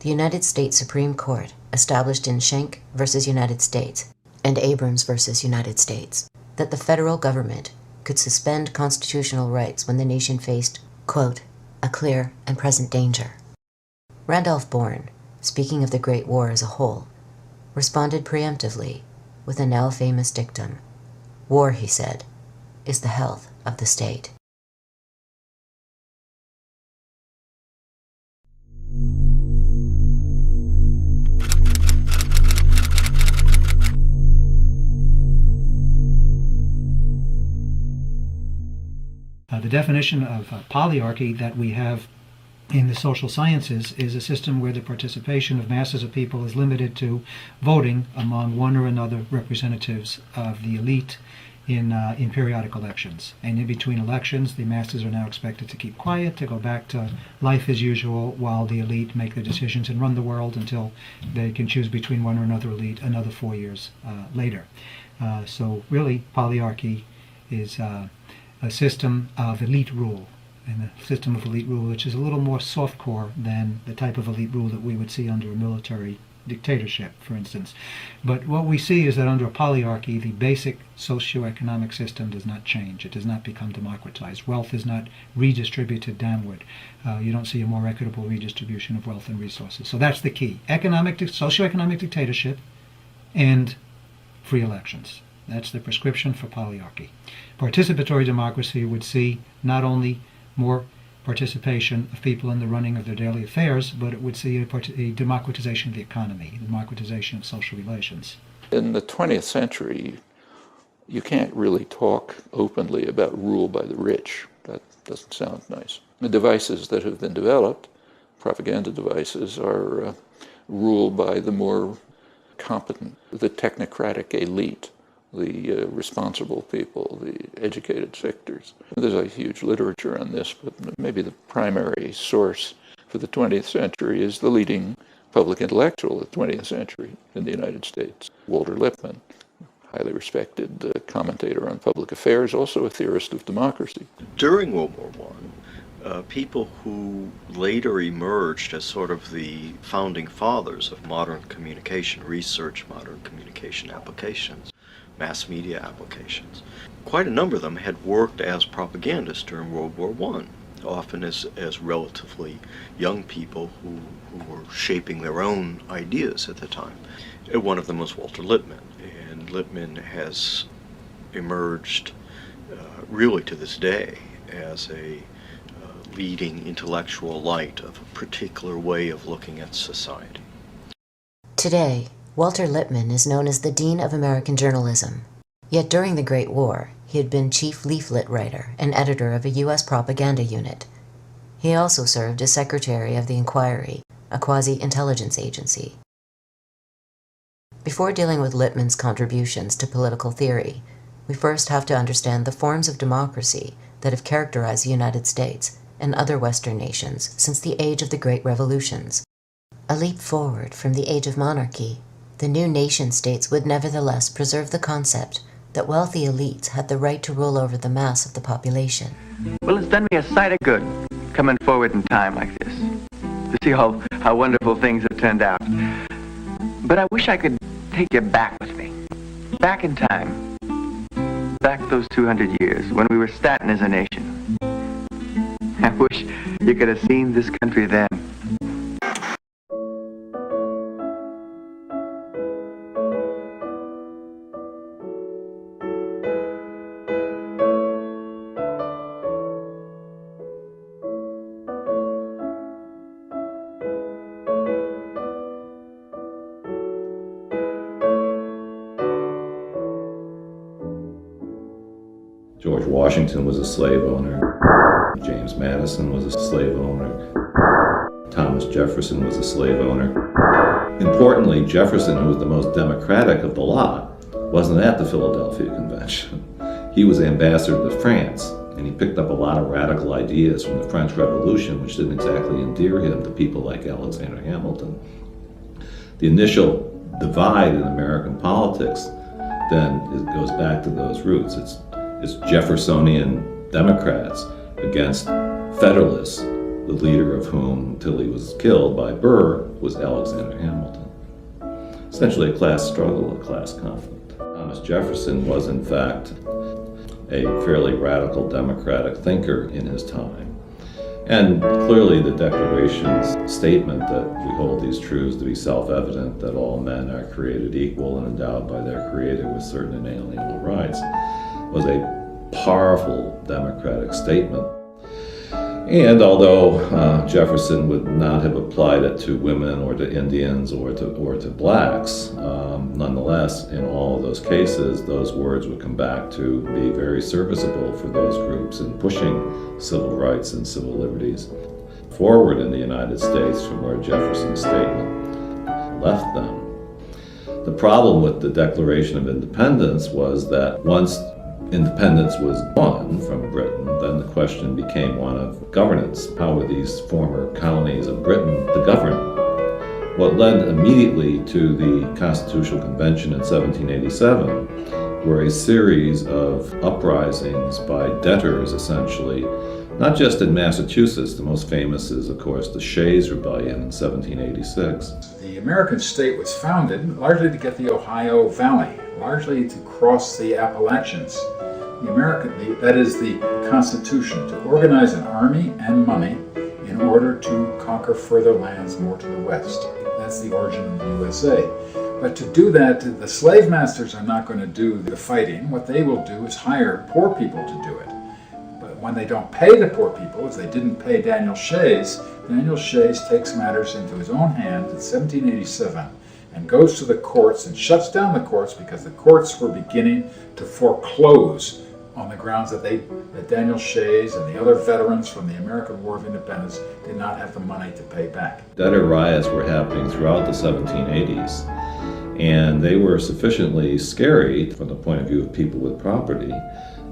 Speaker 2: The United States Supreme Court, established in Schenck versus United States and Abrams versus United States, that the federal government could suspend constitutional rights when the nation faced, quote, a clear and present danger. Randolph Bourne, speaking of the Great War as a whole, responded preemptively with a now famous dictum. War, he said, is the health of the state.
Speaker 3: The definition of polyarchy that we have in the social sciences is a system where the participation of masses of people is limited to voting among one or another representatives of the elite in periodic elections. And in between elections, the masses are now expected to keep quiet, to go back to life as usual, while the elite make the decisions and run the world until they can choose between one or another elite another 4 years later. So really, polyarchy is a system of elite rule, and a system of elite rule which is a little more softcore than the type of elite rule that we would see under a military dictatorship, for instance. But what we see is that under a polyarchy, the basic socioeconomic system does not change. It does not become democratized. Wealth is not redistributed downward. You don't see a more equitable redistribution of wealth and resources. So that's the key. Socioeconomic dictatorship and free elections. That's the prescription for polyarchy. Participatory democracy would see not only more participation of people in the running of their daily affairs, but it would see a democratization of the economy, a democratization of social relations.
Speaker 13: In the 20th century, you can't really talk openly about rule by the rich. That doesn't sound nice. The devices that have been developed, propaganda devices, are ruled by the more competent, the technocratic elite, the responsible people, the educated sectors. There's a huge literature on this, but maybe the primary source for the 20th century is the leading public intellectual of the 20th century in the United States, Walter Lippmann, highly respected commentator on public affairs, also a theorist of democracy.
Speaker 12: During World War I, people who later emerged as sort of the founding fathers of modern communication research, modern communication applications, mass media applications. Quite a number of them had worked as propagandists during World War I, often as relatively young people who were shaping their own ideas at the time. One of them was Walter Lippmann, and Lippmann has emerged really to this day as a leading intellectual light of a particular way of looking at society.
Speaker 2: Today, Walter Lippmann is known as the Dean of American Journalism. Yet during the Great War, he had been chief leaflet writer and editor of a U.S. propaganda unit. He also served as secretary of the Inquiry, a quasi-intelligence agency. Before dealing with Lippmann's contributions to political theory, we first have to understand the forms of democracy that have characterized the United States and other Western nations since the age of the Great Revolutions. A leap forward from the age of monarchy, the new nation-states would nevertheless preserve the concept that wealthy elites had the right to rule over the mass of the population.
Speaker 4: Well, it's done me a sight of good coming forward in time like this, to see how wonderful things have turned out. But I wish I could take you back with me, back in time, back those 200 years when we were starting as a nation. I wish you could have seen this country then.
Speaker 9: George Washington was a slave owner. James Madison was a slave owner. Thomas Jefferson was a slave owner. Importantly, Jefferson, who was the most democratic of the lot, wasn't at the Philadelphia Convention. He was ambassador to France, and he picked up a lot of radical ideas from the French Revolution, which didn't exactly endear him to people like Alexander Hamilton. The initial divide in American politics then goes back to those roots. It's Jeffersonian Democrats against Federalists, the leader of whom, until he was killed by Burr, was Alexander Hamilton. Essentially a class struggle, a class conflict. Thomas Jefferson was, in fact, a fairly radical democratic thinker in his time. And clearly the Declaration's statement that we hold these truths to be self-evident, that all men are created equal and endowed by their Creator with certain inalienable rights, was a powerful democratic statement. And although Jefferson would not have applied it to women or to Indians or to blacks, nonetheless, in all of those cases, those words would come back to be very serviceable for those groups in pushing civil rights and civil liberties forward in the United States from where Jefferson's statement left them. The problem with the Declaration of Independence was that once independence was won from Britain, then the question became one of governance. How were these former colonies of Britain to govern? What led immediately to the Constitutional Convention in 1787 were a series of uprisings by debtors, essentially, not just in Massachusetts. The most famous is, of course, the Shays Rebellion in 1786.
Speaker 6: The American state was founded largely to get the Ohio Valley, largely to cross the Appalachians. That is the Constitution, to organize an army and money in order to conquer further lands more to the west. That's the origin of the USA. But to do that, the slave masters are not going to do the fighting. What they will do is hire poor people to do it. But when they don't pay the poor people, as they didn't pay Daniel Shays takes matters into his own hands in 1787 and goes to the courts and shuts down the courts because the courts were beginning to foreclose on the grounds that Daniel Shays and the other veterans from the American War of Independence did not have the money to pay back.
Speaker 9: Debtor riots were happening throughout the 1780s, and they were sufficiently scary from the point of view of people with property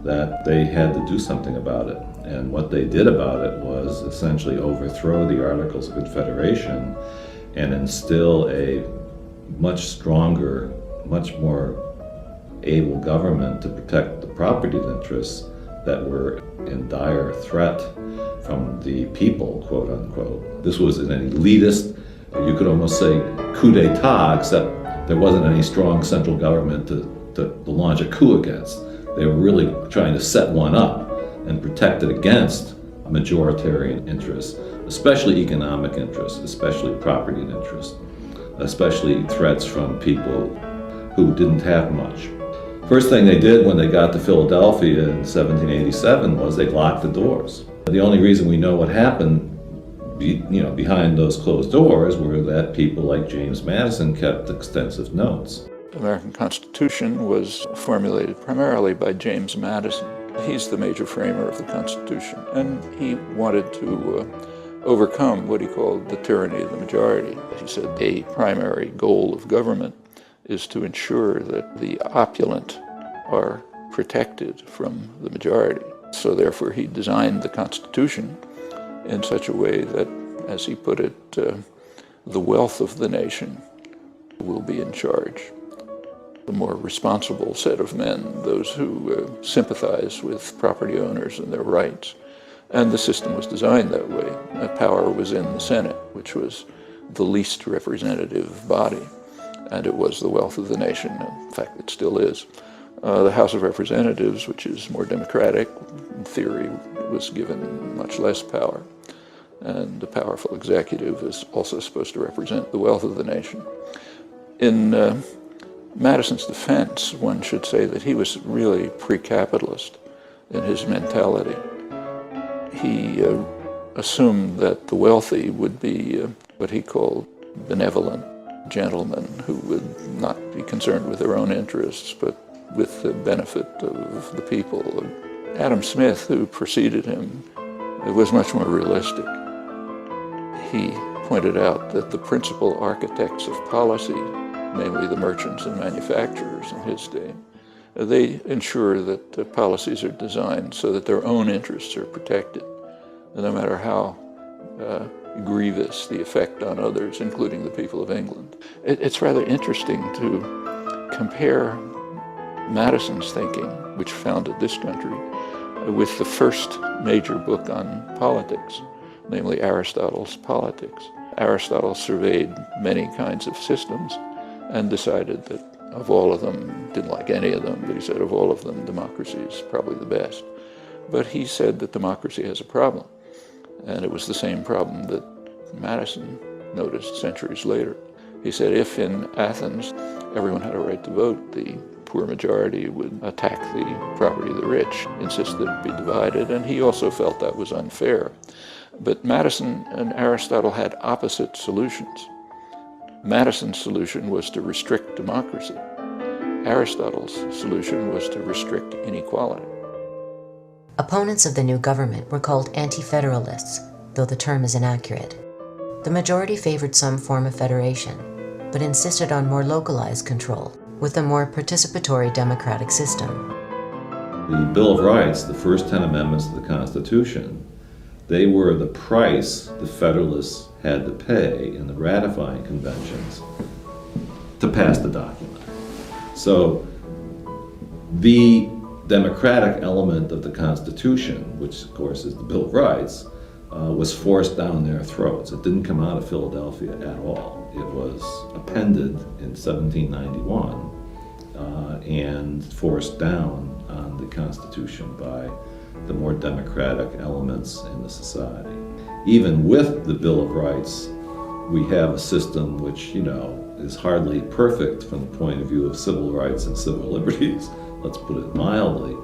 Speaker 9: that they had to do something about it. And what they did about it was essentially overthrow the Articles of Confederation and instill a much stronger, much more able government to protect the property interests that were in dire threat from the people, quote unquote. This was an elitist, you could almost say coup d'etat, except there wasn't any strong central government to launch a coup against. They were really trying to set one up and protect it against majoritarian interests, especially economic interests, especially property interests, especially threats from people who didn't have much. First thing they did when they got to Philadelphia in 1787 was they locked the doors.
Speaker 8: The only reason we know what happened behind those closed doors were that people like James Madison kept extensive notes.
Speaker 13: The American Constitution was formulated primarily by James Madison. He's the major framer of the Constitution, and he wanted to overcome what he called the tyranny of the majority. He said a primary goal of government is to ensure that the opulent are protected from the majority. So therefore he designed the Constitution in such a way that, as he put it, the wealth of the nation will be in charge. The more responsible set of men, those who sympathize with property owners and their rights. And the system was designed that way. Power was in the Senate, which was the least representative body, and it was the wealth of the nation. In fact, it still is. The House of Representatives, which is more democratic, in theory, was given much less power. And the powerful executive is also supposed to represent the wealth of the nation. In Madison's defense, one should say that he was really pre-capitalist in his mentality. He assumed that the wealthy would be what he called benevolent gentlemen who would not be concerned with their own interests, but with the benefit of the people. Adam Smith, who preceded him, was much more realistic. He pointed out that the principal architects of policy, namely the merchants and manufacturers in his day, they ensure that policies are designed so that their own interests are protected, no matter how grievous the effect on others, including the people of England. It's rather interesting to compare Madison's thinking, which founded this country, with the first major book on politics, namely Aristotle's Politics. Aristotle surveyed many kinds of systems and decided that of all of them, didn't like any of them, but he said of all of them, democracy is probably the best. But he said that democracy has a problem, and it was the same problem that Madison noticed centuries later. He said if in Athens everyone had a right to vote, the poor majority would attack the property of the rich, insist that it be divided, and he also felt that was unfair. But Madison and Aristotle had opposite solutions. Madison's solution was to restrict democracy. Aristotle's solution was to restrict inequality.
Speaker 2: Opponents of the new government were called anti-federalists, though the term is inaccurate. The majority favored some form of federation, but insisted on more localized control, with a more participatory democratic system.
Speaker 8: The Bill of Rights, the first 10 amendments to the Constitution, they were the price the Federalists had to pay in the ratifying conventions to pass the document. So the democratic element of the Constitution, which of course is the Bill of Rights, was forced down their throats. It didn't come out of Philadelphia at all. It was appended in 1791 and forced down on the Constitution by the more democratic elements in the society. Even with the Bill of Rights, we have a system which, is hardly perfect from the point of view of civil rights and civil liberties, let's put it mildly.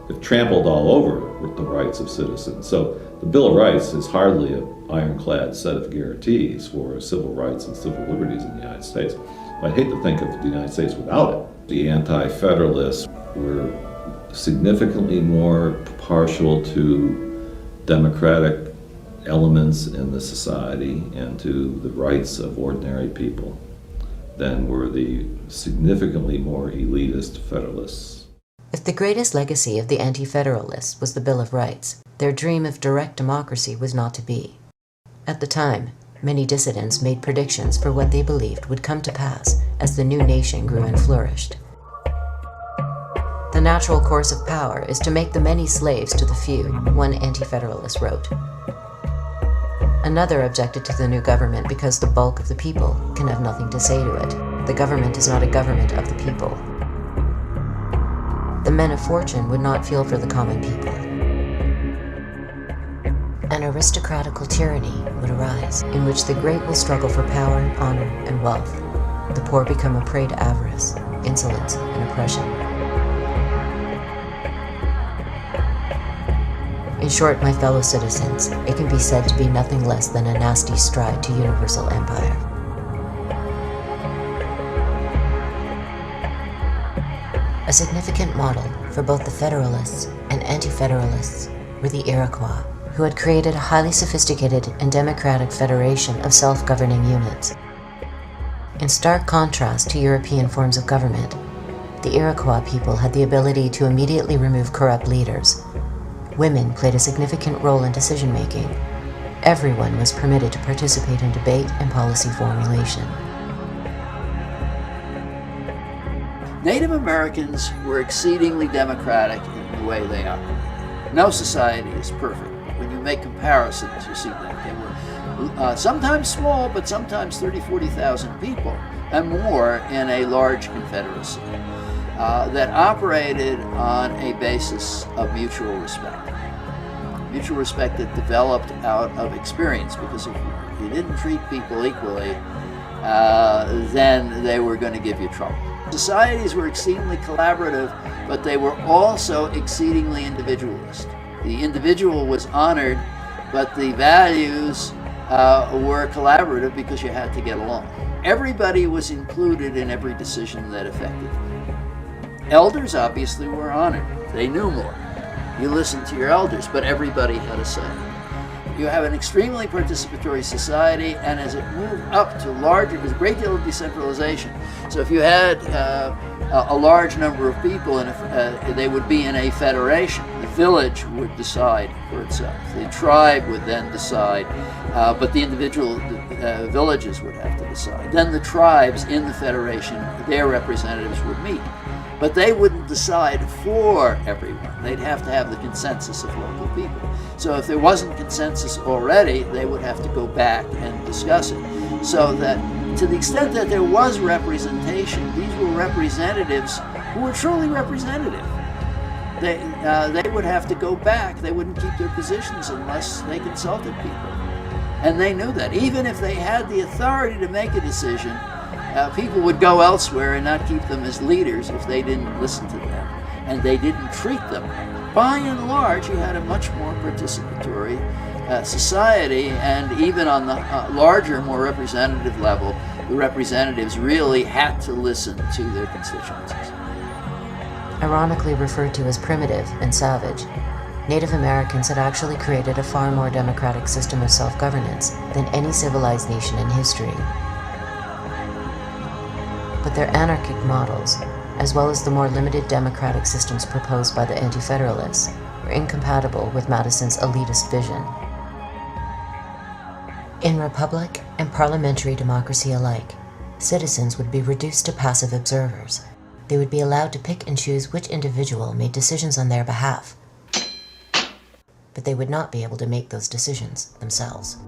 Speaker 8: They've trampled all over with the rights of citizens. So the Bill of Rights is hardly an ironclad set of guarantees for civil rights and civil liberties in the United States. I'd hate to think of the United States without it. The anti-federalists were significantly more partial to democratic elements in the society and to the rights of ordinary people than were the significantly more elitist Federalists.
Speaker 2: If the greatest legacy of the anti-federalists was the Bill of Rights, their dream of direct democracy was not to be. At the time, many dissidents made predictions for what they believed would come to pass as the new nation grew and flourished. The natural course of power is to make the many slaves to the few, one anti-federalist wrote. Another objected to the new government because the bulk of the people can have nothing to say to it. The government is not a government of the people. The men of fortune would not feel for the common people. An aristocratical tyranny would arise, in which the great will struggle for power, honor, and wealth. The poor become a prey to avarice, insolence, and oppression. In short, my fellow citizens, it can be said to be nothing less than a nasty stride to universal empire. A significant model for both the Federalists and Anti-Federalists were the Iroquois, who had created a highly sophisticated and democratic federation of self-governing units. In stark contrast to European forms of government, the Iroquois people had the ability to immediately remove corrupt leaders. Women played a significant role in decision-making. Everyone was permitted to participate in debate and policy formulation.
Speaker 1: Native Americans were exceedingly democratic in the way they operated. No society is perfect, but when you make comparisons, you see that they were sometimes small, but sometimes 30,000, 40,000 people and more in a large confederacy that operated on a basis of mutual respect. Mutual respect that developed out of experience, because if you didn't treat people equally, then they were going to give you trouble. Societies were exceedingly collaborative, but they were also exceedingly individualist. The individual was honored, but the values were collaborative because you had to get along. Everybody was included in every decision that affected them. Elders obviously were honored. They knew more. You listened to your elders, but everybody had a say. You have an extremely participatory society, and as it moved up to larger, there's a great deal of decentralization. So if you had a large number of people, and they would be in a federation, the village would decide for itself. The tribe would then decide, but the individual villages would have to decide. Then the tribes in the federation, their representatives would meet. But they wouldn't decide for everyone. They'd have to have the consensus of local people. So if there wasn't consensus already, they would have to go back and discuss it. So that to the extent that there was representation, these were representatives who were truly representative. They would have to go back. They wouldn't keep their positions unless they consulted people. And they knew that. Even if they had the authority to make a decision, people would go elsewhere and not keep them as leaders if they didn't listen to them and they didn't treat them. By and large, you had a much more participatory society, and even on the larger, more representative level, the representatives really had to listen to their constituencies.
Speaker 2: Ironically referred to as primitive and savage, Native Americans had actually created a far more democratic system of self-governance than any civilized nation in history. But their anarchic models, as well as the more limited democratic systems proposed by the Anti-Federalists, were incompatible with Madison's elitist vision. In republic and parliamentary democracy alike, citizens would be reduced to passive observers. They would be allowed to pick and choose which individual made decisions on their behalf, but they would not be able to make those decisions themselves.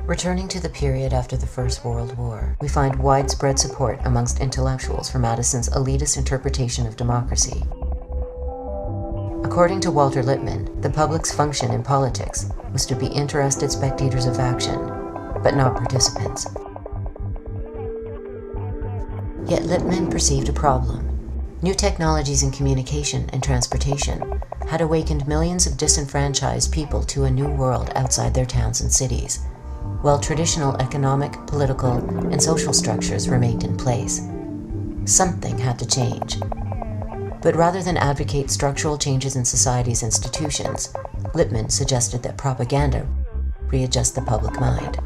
Speaker 2: Returning to the period after the First World War, we find widespread support amongst intellectuals for Madison's elitist interpretation of democracy. According to Walter Lippmann, the public's function in politics was to be interested spectators of action, but not participants. Yet Lippmann perceived a problem. New technologies in communication and transportation had awakened millions of disenfranchised people to a new world outside their towns and cities, while traditional economic, political, and social structures remained in place. Something had to change. But rather than advocate structural changes in society's institutions, Lippmann suggested that propaganda readjust the public mind.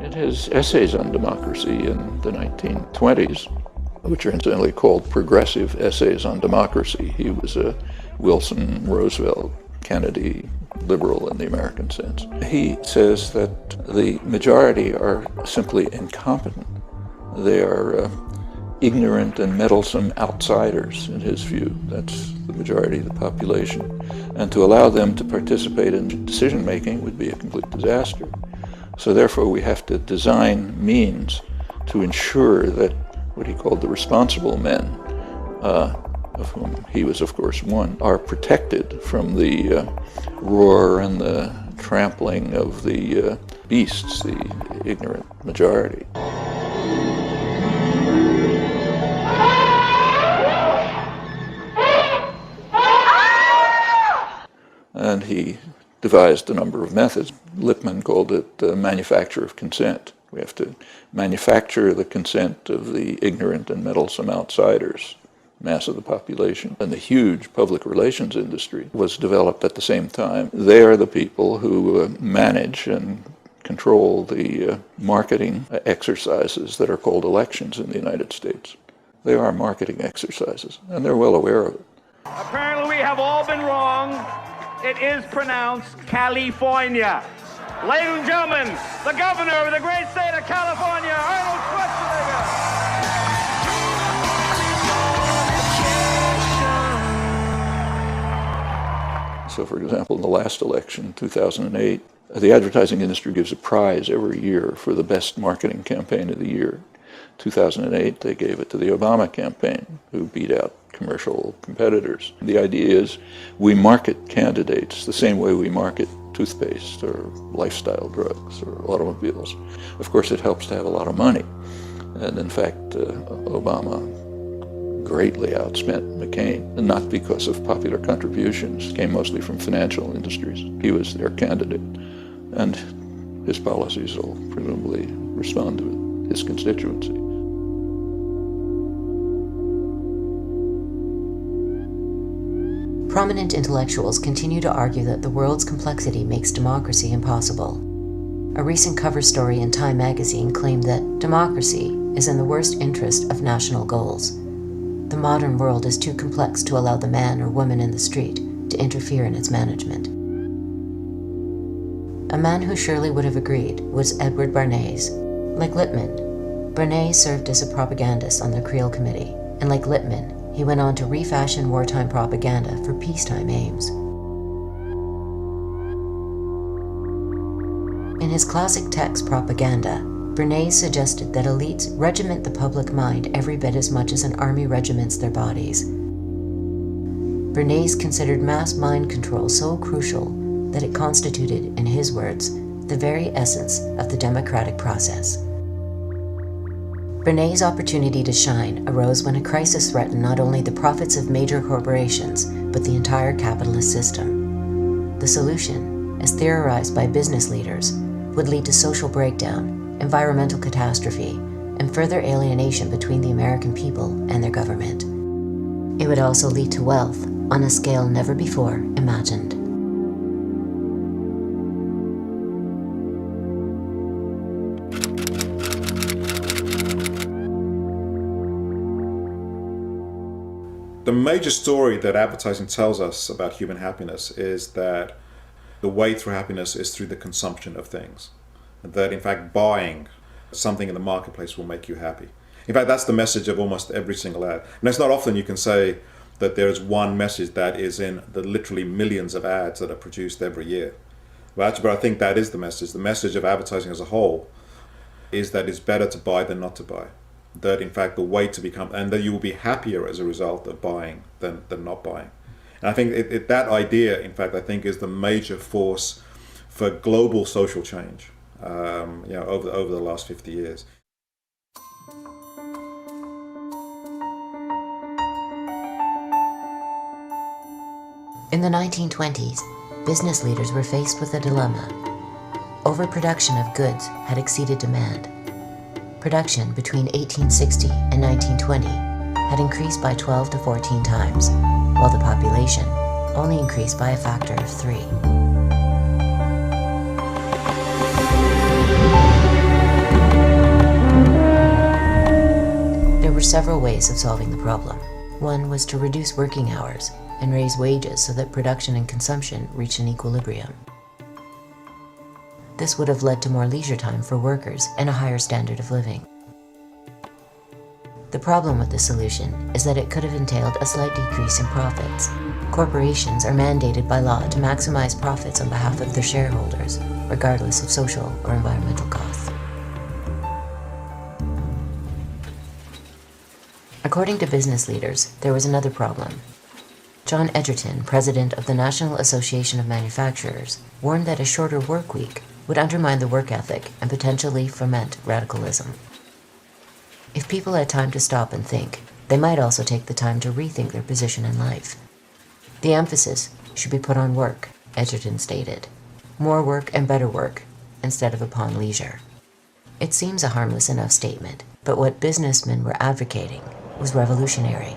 Speaker 13: In his essays on democracy in the 1920s, which are incidentally called progressive essays on democracy, he was a Wilson, Roosevelt, Kennedy liberal in the American sense. He says that the majority are simply incompetent. They are ignorant and meddlesome outsiders, in his view. That's the majority of the population. And to allow them to participate in decision-making would be a complete disaster. So therefore we have to design means to ensure that what he called the responsible men, of whom he was of course one, are protected from the roar and the trampling of the beasts, the ignorant majority. And he devised a number of methods. Lippmann called it the manufacture of consent. We have to manufacture the consent of the ignorant and meddlesome outsiders, mass of the population. And the huge public relations industry was developed at the same time. They are the people who manage and control the marketing exercises that are called elections in the United States. They are marketing exercises, and they're well aware of it.
Speaker 10: Apparently we have all been wrong. It is pronounced California. Ladies and gentlemen, the governor of the great state of California, Arnold Schwarzenegger.
Speaker 13: So, for example, in the last election, 2008, the advertising industry gives a prize every year for the best marketing campaign of the year. 2008, they gave it to the Obama campaign, who beat out commercial competitors. The idea is we market candidates the same way we market toothpaste or lifestyle drugs or automobiles. Of course, it helps to have a lot of money. And in fact, Obama greatly outspent McCain, and not because of popular contributions, came mostly from financial industries. He was their candidate, and his policies will presumably respond to his constituency.
Speaker 2: Prominent intellectuals continue to argue that the world's complexity makes democracy impossible. A recent cover story in Time magazine claimed that democracy is in the worst interest of national goals. The modern world is too complex to allow the man or woman in the street to interfere in its management. A man who surely would have agreed was Edward Bernays. Like Lippmann, Bernays served as a propagandist on the Creel Committee, and like Lippmann, he went on to refashion wartime propaganda for peacetime aims. In his classic text, Propaganda, Bernays suggested that elites regiment the public mind every bit as much as an army regiments their bodies. Bernays considered mass mind control so crucial that it constituted, in his words, the very essence of the democratic process. Bernays' opportunity to shine arose when a crisis threatened not only the profits of major corporations, but the entire capitalist system. The solution, as theorized by business leaders, would lead to social breakdown, environmental catastrophe, and further alienation between the American people and their government. It would also lead to wealth on a scale never before imagined.
Speaker 11: The major story that advertising tells us about human happiness is that the way through happiness is through the consumption of things. That in fact buying something in the marketplace will make you happy. In fact, that's the message of almost every single ad. And it's not often you can say that there is one message that is in the literally millions of ads that are produced every year. But I think that is the message. The message of advertising as a whole is that it's better to buy than not to buy. That in fact the way to become, and that you will be happier as a result of buying than not buying. And I think that idea, in fact, I think is the major force for global social change over the last 50 years.
Speaker 2: In the 1920s, business leaders were faced with a dilemma. Overproduction of goods had exceeded demand. Production between 1860 and 1920 had increased by 12 to 14 times, while the population only increased by a factor of 3. There were several ways of solving the problem. One was to reduce working hours and raise wages so that production and consumption reached an equilibrium. This would have led to more leisure time for workers and a higher standard of living. The problem with this solution is that it could have entailed a slight decrease in profits. Corporations are mandated by law to maximize profits on behalf of their shareholders, regardless of social or environmental costs. According to business leaders, there was another problem. John Edgerton, president of the National Association of Manufacturers, warned that a shorter work week would undermine the work ethic and potentially foment radicalism. If people had time to stop and think, they might also take the time to rethink their position in life. The emphasis should be put on work, Edgerton stated. More work and better work, instead of upon leisure. It seems a harmless enough statement, but what businessmen were advocating was revolutionary.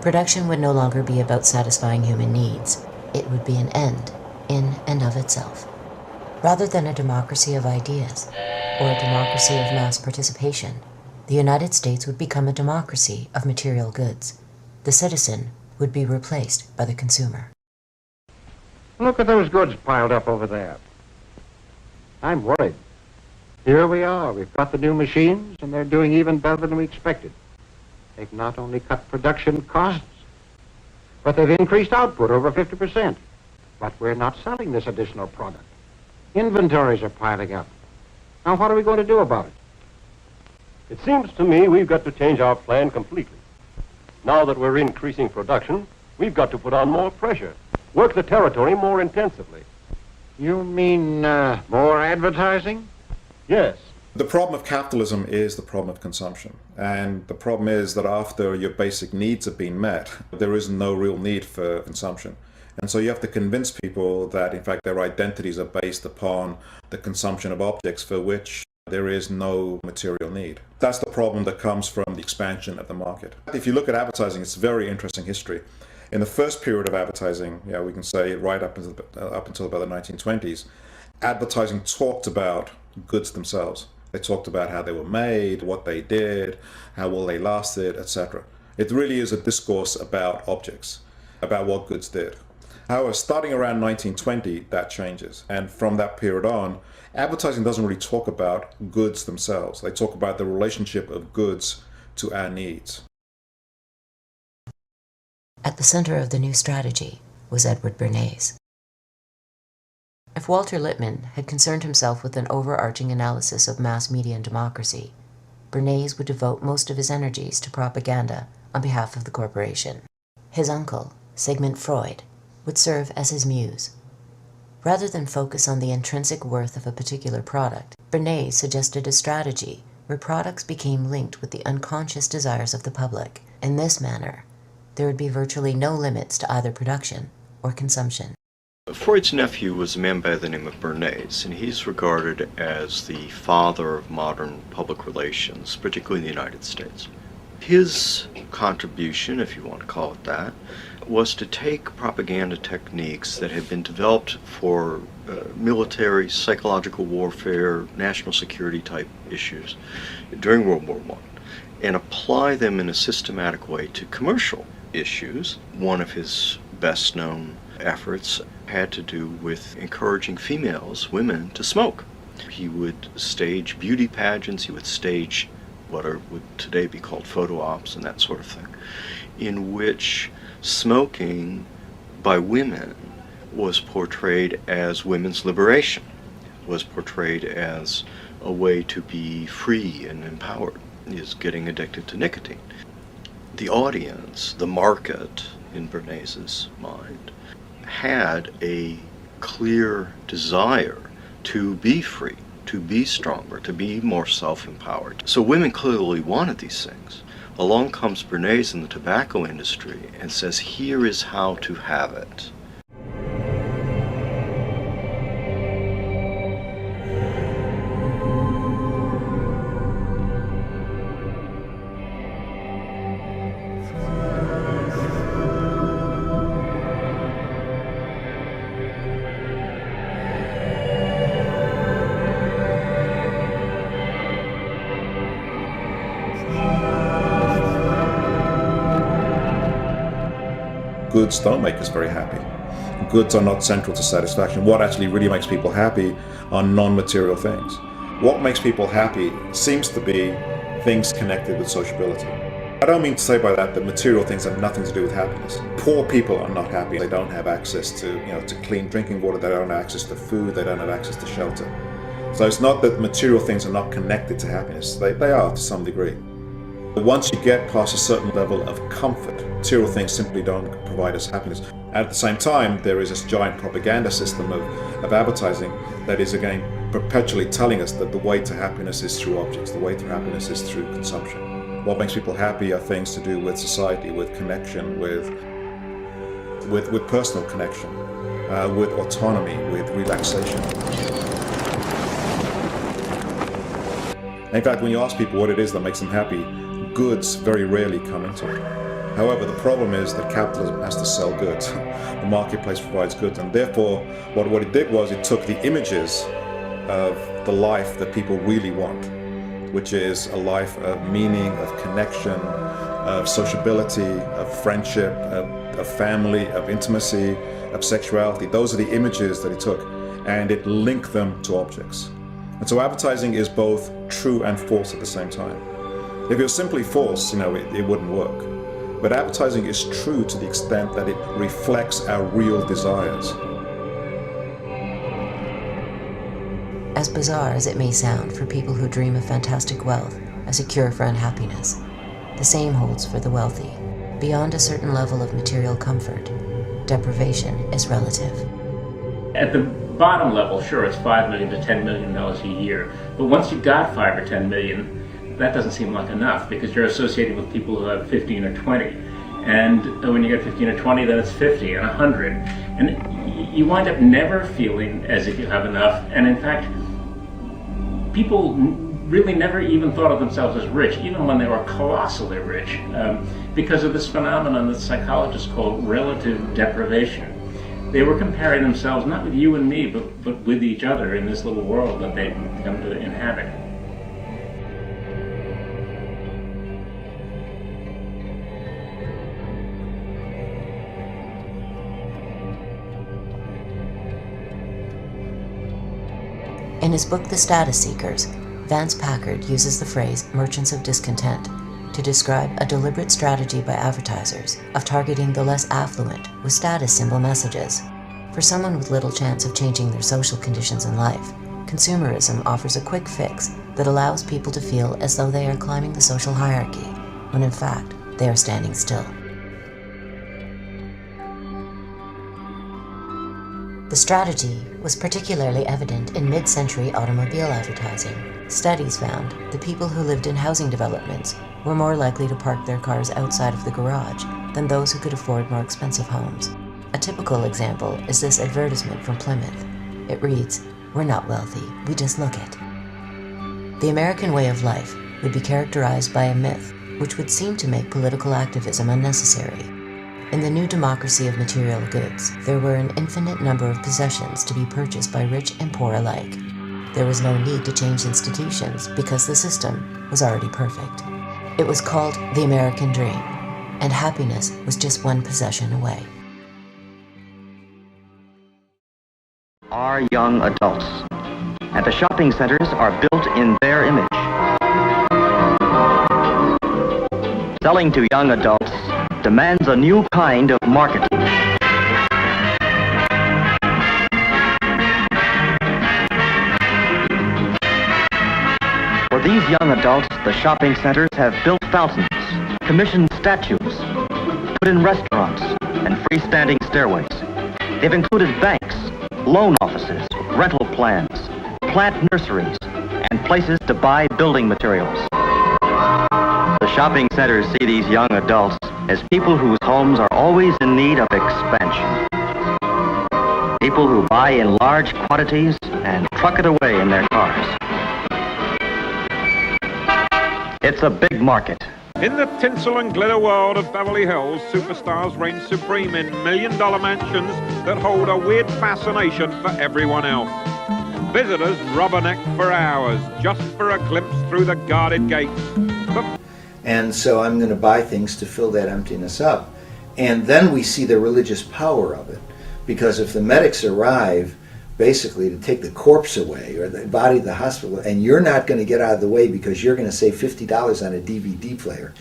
Speaker 2: Production would no longer be about satisfying human needs. It would be an end, in and of itself. Rather than a democracy of ideas, or a democracy of mass participation, the United States would become a democracy of material goods. The citizen would be replaced by the consumer.
Speaker 14: Look at those goods piled up over there. I'm worried. Here we are. We've got the new machines, and they're doing even better than we expected. They've not only cut production costs, but they've increased output over 50%. But we're not selling this additional product. Inventories are piling up. Now, what are we going to do about it?
Speaker 15: It seems to me we've got to change our plan completely. Now that we're increasing production, we've got to put on more pressure, work the territory more intensively.
Speaker 14: You mean more advertising?
Speaker 15: Yes.
Speaker 11: The problem of capitalism is the problem of consumption. And the problem is that after your basic needs have been met, there is no real need for consumption. And so you have to convince people that, in fact, their identities are based upon the consumption of objects for which there is no material need. That's the problem that comes from the expansion of the market. If you look at advertising, it's a very interesting history. In the first period of advertising, we can say right up until about the 1920s, advertising talked about goods themselves. They talked about how they were made, what they did, how well they lasted, etc. It really is a discourse about objects, about what goods did. However, starting around 1920, that changes. And from that period on, advertising doesn't really talk about goods themselves. They talk about the relationship of goods to our needs.
Speaker 2: At the center of the new strategy was Edward Bernays. If Walter Lippmann had concerned himself with an overarching analysis of mass media and democracy, Bernays would devote most of his energies to propaganda on behalf of the corporation. His uncle, Sigmund Freud, would serve as his muse. Rather than focus on the intrinsic worth of a particular product, Bernays suggested a strategy where products became linked with the unconscious desires of the public. In this manner, there would be virtually no limits to either production or consumption.
Speaker 12: Freud's nephew was a man by the name of Bernays, and he's regarded as the father of modern public relations, particularly in the United States. His contribution, if you want to call it that, was to take propaganda techniques that had been developed for military, psychological warfare, national security type issues during World War I, and apply them in a systematic way to commercial issues. One of his best known efforts had to do with encouraging women to smoke. He would stage beauty pageants, he would stage what would today be called photo ops and that sort of thing, in which smoking by women was portrayed as women's liberation, was portrayed as a way to be free and empowered, is getting addicted to nicotine. The audience, the market, in Bernays' mind, had a clear desire to be free, to be stronger, to be more self-empowered. So women clearly wanted these things. Along comes Bernays in the tobacco industry and says, here is how to have it.
Speaker 11: Goods don't make us very happy. Goods are not central to satisfaction. What actually really makes people happy are non-material things. What makes people happy seems to be things connected with sociability. I don't mean to say by that material things have nothing to do with happiness. Poor people are not happy. They don't have access to clean drinking water. They don't have access to food. They don't have access to shelter. So it's not that material things are not connected to happiness. They are to some degree. But once you get past a certain level of comfort, material things simply don't provide us happiness. At the same time, there is this giant propaganda system of advertising that is, again, perpetually telling us that the way to happiness is through objects, the way to happiness is through consumption. What makes people happy are things to do with society, with connection, with personal connection. with autonomy, with relaxation. In fact, when you ask people what it is that makes them happy, goods very rarely come into it. However, the problem is that capitalism has to sell goods. The marketplace provides goods, and therefore what it did was it took the images of the life that people really want, which is a life of meaning, of connection, of sociability, of friendship, of family, of intimacy, of sexuality. Those are the images that it took, and it linked them to objects. And so advertising is both true and false at the same time. If it was simply false, it wouldn't work. But advertising is true to the extent that it reflects our real desires.
Speaker 2: As bizarre as it may sound for people who dream of fantastic wealth as a cure for unhappiness, the same holds for the wealthy. Beyond a certain level of material comfort, deprivation is relative.
Speaker 16: At the bottom level, sure, it's $5 million to $10 million a year. But once you've got 5 or 10 million, that doesn't seem like enough because you're associated with people who have 15 or 20. And when you get 15 or 20, then it's 50 and 100. And you wind up never feeling as if you have enough. And in fact, people really never even thought of themselves as rich, even when they were colossally rich, because of this phenomenon that psychologists call relative deprivation. They were comparing themselves not with you and me, but with each other in this little world that they'd come to inhabit.
Speaker 2: In his book, The Status Seekers, Vance Packard uses the phrase merchants of discontent to describe a deliberate strategy by advertisers of targeting the less affluent with status symbol messages. For someone with little chance of changing their social conditions in life, consumerism offers a quick fix that allows people to feel as though they are climbing the social hierarchy, when in fact, they are standing still. The strategy was particularly evident in mid-century automobile advertising. Studies found that people who lived in housing developments were more likely to park their cars outside of the garage than those who could afford more expensive homes. A typical example is this advertisement from Plymouth. It reads, "We're not wealthy, we just look it." The American way of life would be characterized by a myth which would seem to make political activism unnecessary. In the new democracy of material goods, there were an infinite number of possessions to be purchased by rich and poor alike. There was no need to change institutions because the system was already perfect. It was called the American Dream, and happiness was just one possession away.
Speaker 17: Are young adults, and the shopping centers are built in their image. Selling to young adults demands a new kind of marketing. For these young adults, the shopping centers have built fountains, commissioned statues, put in restaurants, and freestanding stairways. They've included banks, loan offices, rental plans, plant nurseries, and places to buy building materials. The shopping centers see these young adults as people whose homes are always in need of expansion. People who buy in large quantities and truck it away in their cars. It's a big market.
Speaker 23: In the tinsel and glitter world of Beverly Hills, superstars reign supreme in million-dollar mansions that hold a weird fascination for everyone else. Visitors rubberneck for hours just for a glimpse through the guarded gates.
Speaker 19: And so I'm going to buy things to fill that emptiness up. And then we see the religious power of it. Because if the medics arrive basically to take the corpse away or the body to the hospital, and you're not going to get out of the way because you're going to save $50 on a DVD player,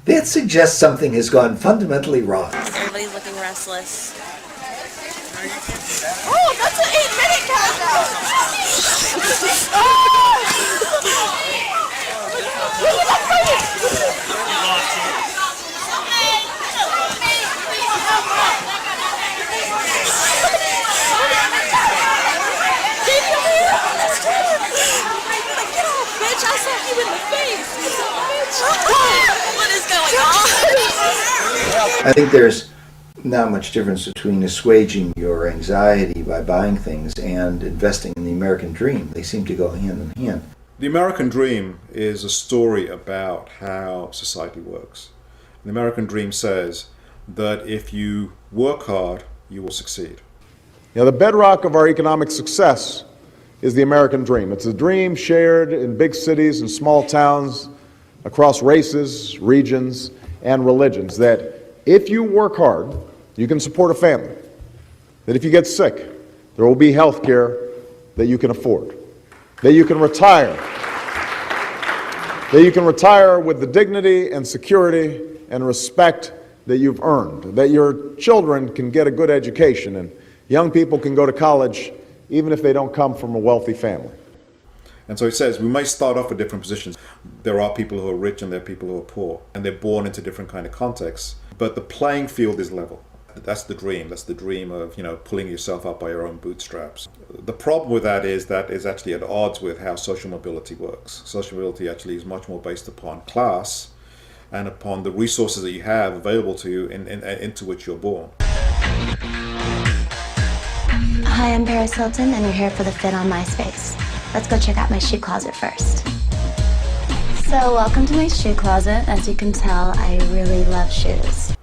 Speaker 19: that suggests something has gone fundamentally wrong.
Speaker 24: Everybody's looking restless. Oh, that's an 8-minute countdown! I slapped you in the face. What is going on?
Speaker 19: I think there's not much difference between assuaging your anxiety by buying things and investing in the American dream. They seem to go hand in hand.
Speaker 11: The American dream is a story about how society works. The American dream says that if you work hard, you will succeed.
Speaker 18: The bedrock of our economic success is the American dream. It's a dream shared in big cities and small towns across races, regions, and religions, that if you work hard, you can support a family. That if you get sick, there will be health care that you can afford. That you can retire. That you can retire with the dignity and security and respect that you've earned. That your children can get a good education and young people can go to college even if they don't come from a wealthy family.
Speaker 11: And so it says we may start off with different positions. There are people who are rich and there are people who are poor, and they're born into different kind of contexts, but the playing field is level. That's the dream. That's the dream of, pulling yourself up by your own bootstraps. The problem with that is actually at odds with how social mobility works. Social mobility actually is much more based upon class and upon the resources that you have available to you into which you're born.
Speaker 20: Hi, I'm Paris Hilton, and you're here for the fit on MySpace. Let's go check out my shoe closet first. So, welcome to my shoe closet. As you can tell, I really love shoes.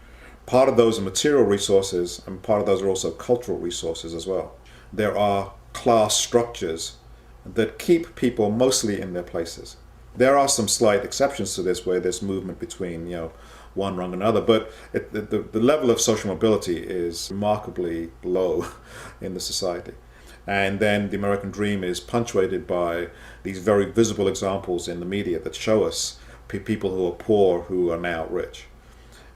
Speaker 11: Part of those are material resources, and part of those are also cultural resources as well. There are class structures that keep people mostly in their places. There are some slight exceptions to this where there's movement between, one rung and another, but the level of social mobility is remarkably low in the society. And then the American dream is punctuated by these very visible examples in the media that show us people who are poor who are now rich.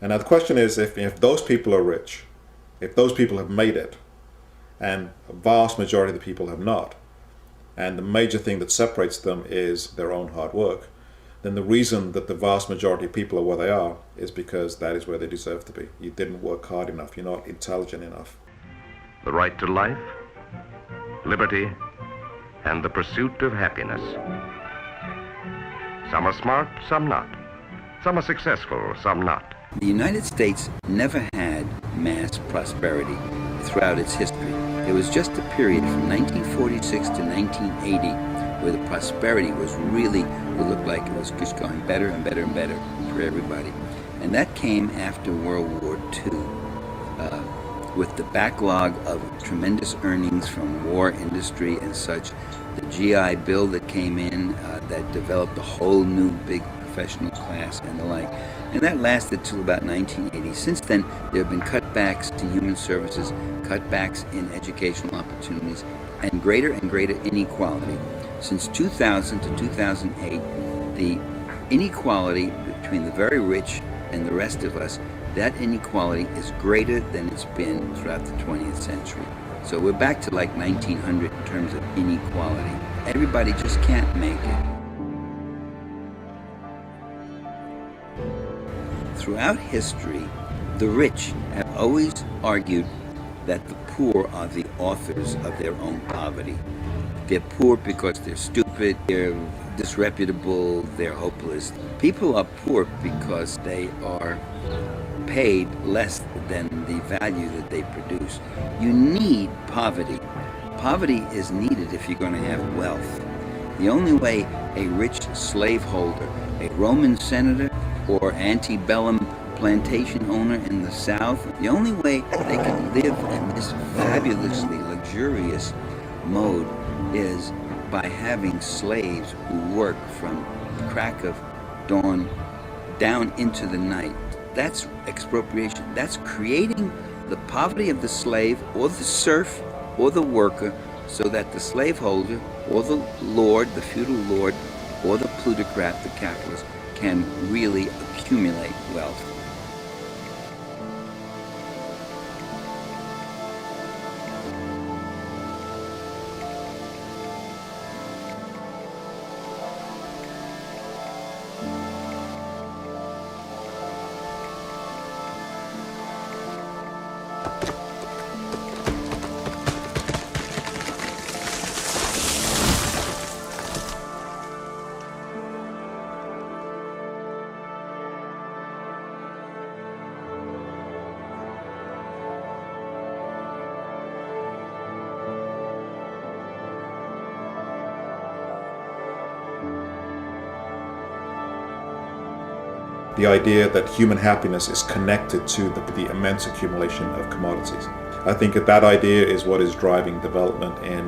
Speaker 11: And now the question is, if those people are rich, if those people have made it, and a vast majority of the people have not, and the major thing that separates them is their own hard work, then the reason that the vast majority of people are where they are is because that is where they deserve to be. You didn't work hard enough. You're not intelligent enough.
Speaker 21: The right to life, liberty, and the pursuit of happiness. Some are smart, some not. Some are successful, some not.
Speaker 22: The United States never had mass prosperity throughout its history. There was just a period from 1946 to 1980 where the prosperity was really, it looked like it was just going better and better and better for everybody. And that came after World War II, with the backlog of tremendous earnings from war industry and such. The GI Bill that came in that developed a whole new big professional class and the like. And that lasted till about 1980. Since then, there have been cutbacks to human services, cutbacks in educational opportunities, and greater inequality. Since 2000 to 2008, the inequality between the very rich and the rest of us, that inequality is greater than it's been throughout the 20th century. So we're back to like 1900 in terms of inequality. Everybody just can't make it. Throughout history, the rich have always argued that the poor are the authors of their own poverty. They're poor because they're stupid, they're disreputable, they're hopeless. People are poor because they are paid less than the value that they produce. You need poverty. Poverty is needed if you're going to have wealth. The only way a rich slaveholder, a Roman senator, or antebellum plantation owner in the South, the only way they can live in this fabulously luxurious mode is by having slaves who work from the crack of dawn down into the night. That's expropriation. That's creating the poverty of the slave or the serf or the worker so that the slaveholder or the lord, the feudal lord, or the plutocrat, the capitalist, can really accumulate wealth.
Speaker 11: the idea that human happiness is connected to the immense accumulation of commodities. I think that idea is what is driving development in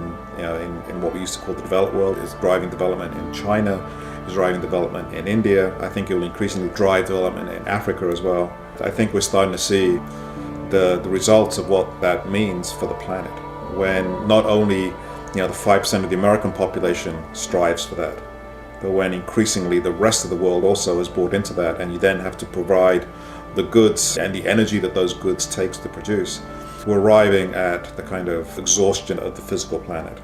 Speaker 11: what we used to call the developed world, is driving development in China, is driving development in India. I think it will increasingly drive development in Africa as well. I think we're starting to see the results of what that means for the planet, when not only the 5% of the American population strives for that, but when increasingly the rest of the world also is bought into that, and you then have to provide the goods and the energy that those goods takes to produce. We're arriving at the kind of exhaustion of the physical planet.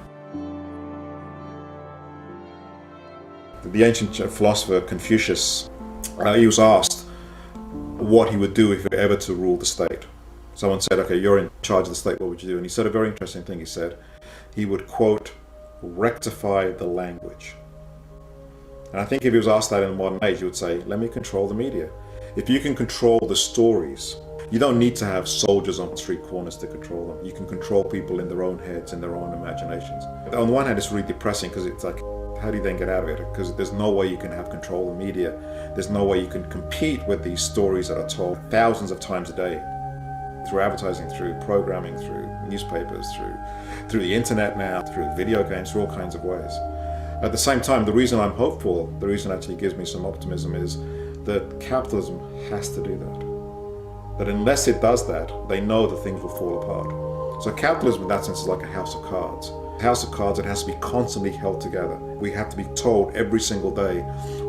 Speaker 11: The ancient philosopher Confucius, he was asked what he would do if he were ever to rule the state. Someone said, okay, you're in charge of the state, what would you do? And he said a very interesting thing. He said he would, quote, rectify the language. And I think if he was asked that in the modern age, he would say, let me control the media. If you can control the stories, you don't need to have soldiers on street corners to control them. You can control people in their own heads, in their own imaginations. On the one hand, it's really depressing because it's like, how do you then get out of it? Because there's no way you can have control of the media. There's no way you can compete with these stories that are told thousands of times a day through advertising, through programming, through newspapers, through the internet now, through video games, through all kinds of ways. At the same time, the reason I'm hopeful, the reason actually gives me some optimism is that capitalism has to do that. That unless it does that, they know that things will fall apart. So capitalism in that sense is like a house of cards. A house of cards, it has to be constantly held together. We have to be told every single day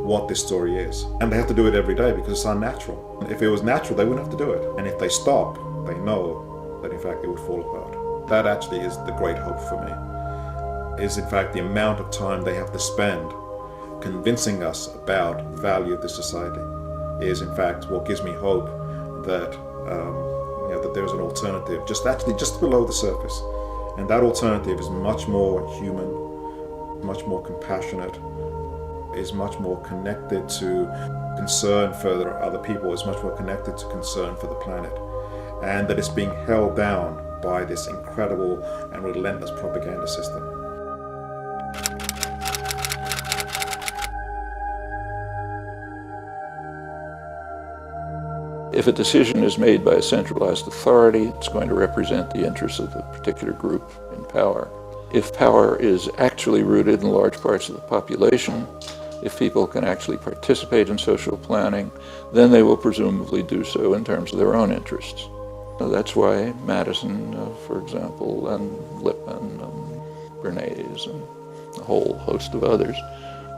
Speaker 11: what this story is. And they have to do it every day because it's unnatural. If it was natural, they wouldn't have to do it. And if they stop, they know that in fact it would fall apart. That actually is the great hope for me, is in fact the amount of time they have to spend convincing us about the value of this society is in fact what gives me hope that that there's an alternative just below the surface, and that alternative is much more human, much more compassionate, is much more connected to concern for other people, is much more connected to concern for the planet, and that it's being held down by this incredible and relentless propaganda system.
Speaker 13: If a decision is made by a centralized authority, it's going to represent the interests of the particular group in power. If power is actually rooted in large parts of the population, if people can actually participate in social planning, then they will presumably do so in terms of their own interests. So that's why Madison, for example, and Lippmann and Bernays and a whole host of others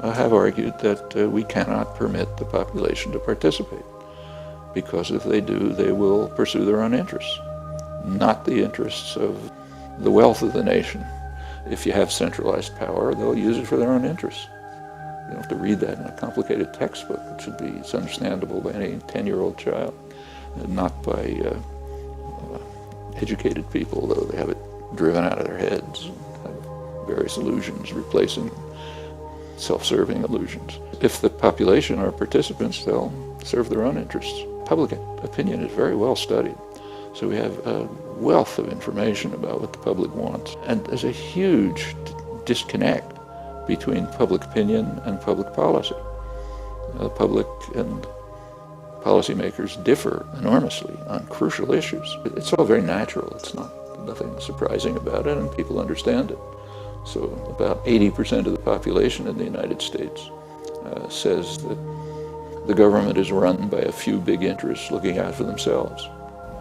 Speaker 13: have argued that we cannot permit the population to participate, because if they do, they will pursue their own interests, not the interests of the wealth of the nation. If you have centralized power, they'll use it for their own interests. You don't have to read that in a complicated textbook. It's understandable by any 10-year-old child, and not by educated people, though they have it driven out of their heads and have various illusions replacing self-serving illusions. If the population are participants, they'll serve their own interests. Public opinion is very well studied, so we have a wealth of information about what the public wants. And there's a huge disconnect between public opinion and public policy. The public and policymakers differ enormously on crucial issues. It's all very natural. It's nothing surprising about it, and people understand it. So about 80% of the population in the United States says that the government is run by a few big interests looking out for themselves.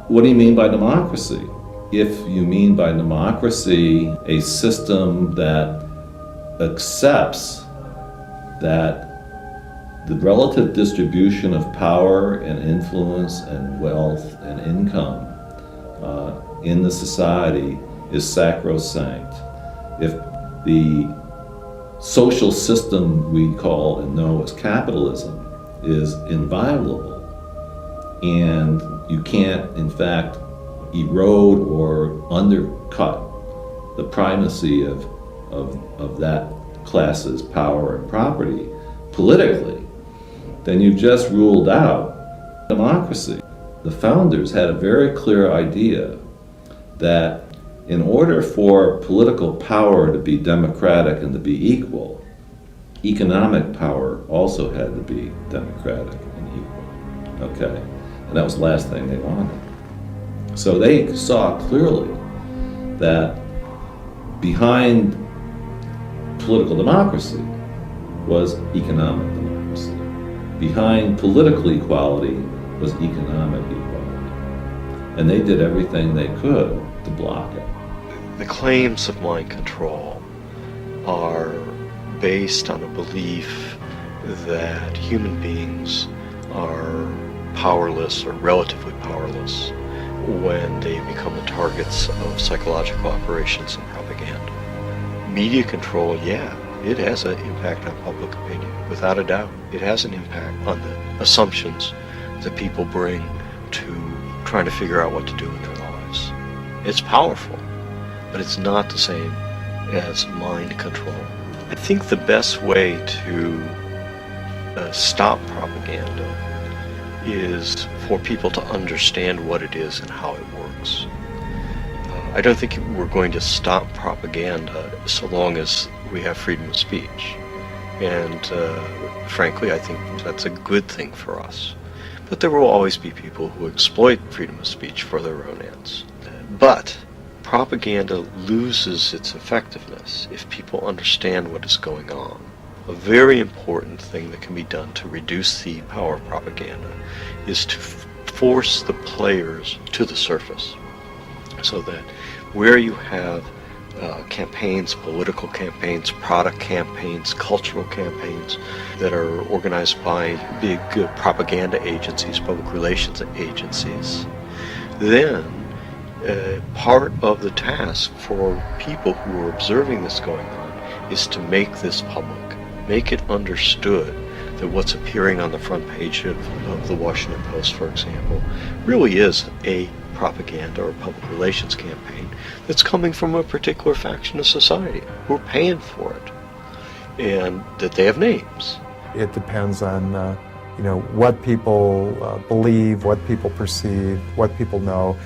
Speaker 8: What do you mean by democracy? If you mean by democracy a system that accepts that the relative distribution of power and influence and wealth and income in the society is sacrosanct. If the social system we call and know as capitalism is inviolable, and you can't, in fact, erode or undercut the primacy of that class's power and property politically, then you've just ruled out democracy. The founders had a very clear idea that in order for political power to be democratic and to be equal, economic power also had to be democratic and equal. okay? And that was the last thing they wanted. So they saw clearly that behind political democracy was economic democracy. Behind political equality was economic equality. And they did everything they could to block it.
Speaker 12: The claims of mind control are based on a belief that human beings are powerless or relatively powerless when they become the targets of psychological operations and propaganda. Media control, yeah, it has an impact on public opinion, without a doubt. It has an impact on the assumptions that people bring to trying to figure out what to do with their lives. It's powerful, but it's not the same as mind control. I think the best way to stop propaganda is for people to understand what it is and how it works. I don't think we're going to stop propaganda so long as we have freedom of speech. And frankly, I think that's a good thing for us. But there will always be people who exploit freedom of speech for their own ends. But propaganda loses its effectiveness if people understand what is going on. A very important thing that can be done to reduce the power of propaganda is to force the players to the surface, so that where you have campaigns, political campaigns, product campaigns, cultural campaigns that are organized by big propaganda agencies, public relations agencies, then part of the task for people who are observing this going on is to make this public, make it understood that what's appearing on the front page of the Washington Post, for example, really is a propaganda or public relations campaign that's coming from a particular faction of society who are paying for it, and that they have names.
Speaker 3: It depends on what people believe, what people perceive, what people know.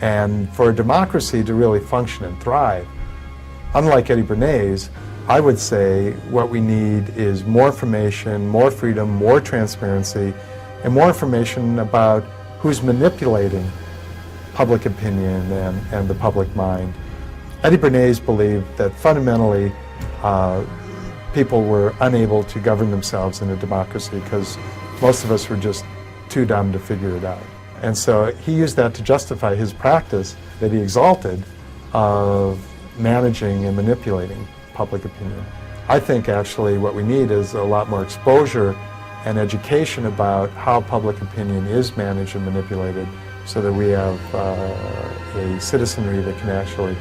Speaker 3: And for a democracy to really function and thrive, unlike Eddie Bernays, I would say what we need is more information, more freedom, more transparency, and more information about who's manipulating public opinion and the public mind. Eddie Bernays believed that fundamentally people were unable to govern themselves in a democracy because most of us were just too dumb to figure it out. And so he used that to justify his practice that he exalted of managing and manipulating public opinion. I think actually what we need is a lot more exposure and education about how public opinion is managed and manipulated, so that we have a citizenry that can actually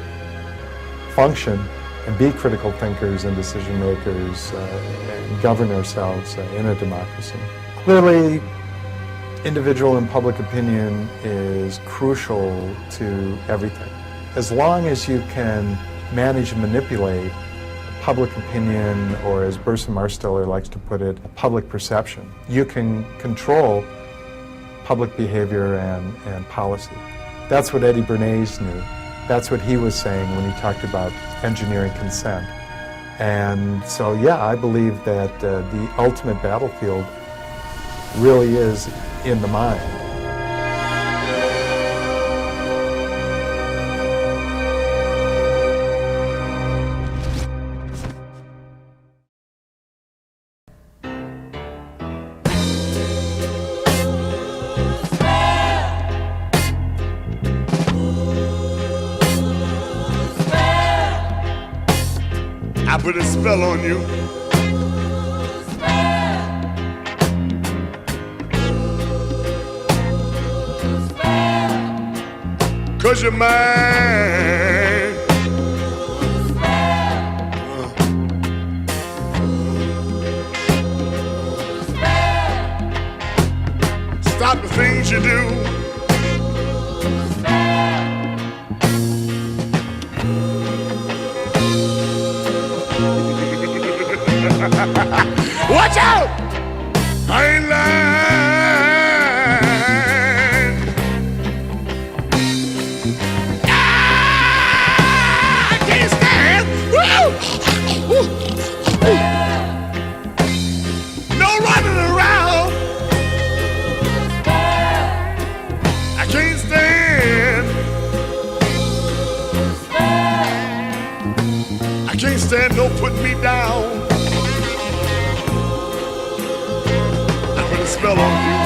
Speaker 3: function and be critical thinkers and decision makers and govern ourselves in a democracy. Clearly, individual and public opinion is crucial to everything. As long as you can manage and manipulate public opinion, or as Burson Marsteller likes to put it, public perception, you can control public behavior and policy. That's what Eddie Bernays knew. That's what he was saying when he talked about engineering consent. And so, yeah, I believe that the ultimate battlefield really is in the mind.
Speaker 4: I put a spell on you. Cause you're mine. Stop the things you do. Watch out! I ain't lying. I can't stand. Woo! No running around. understand, don't put me down. I put a spell on you.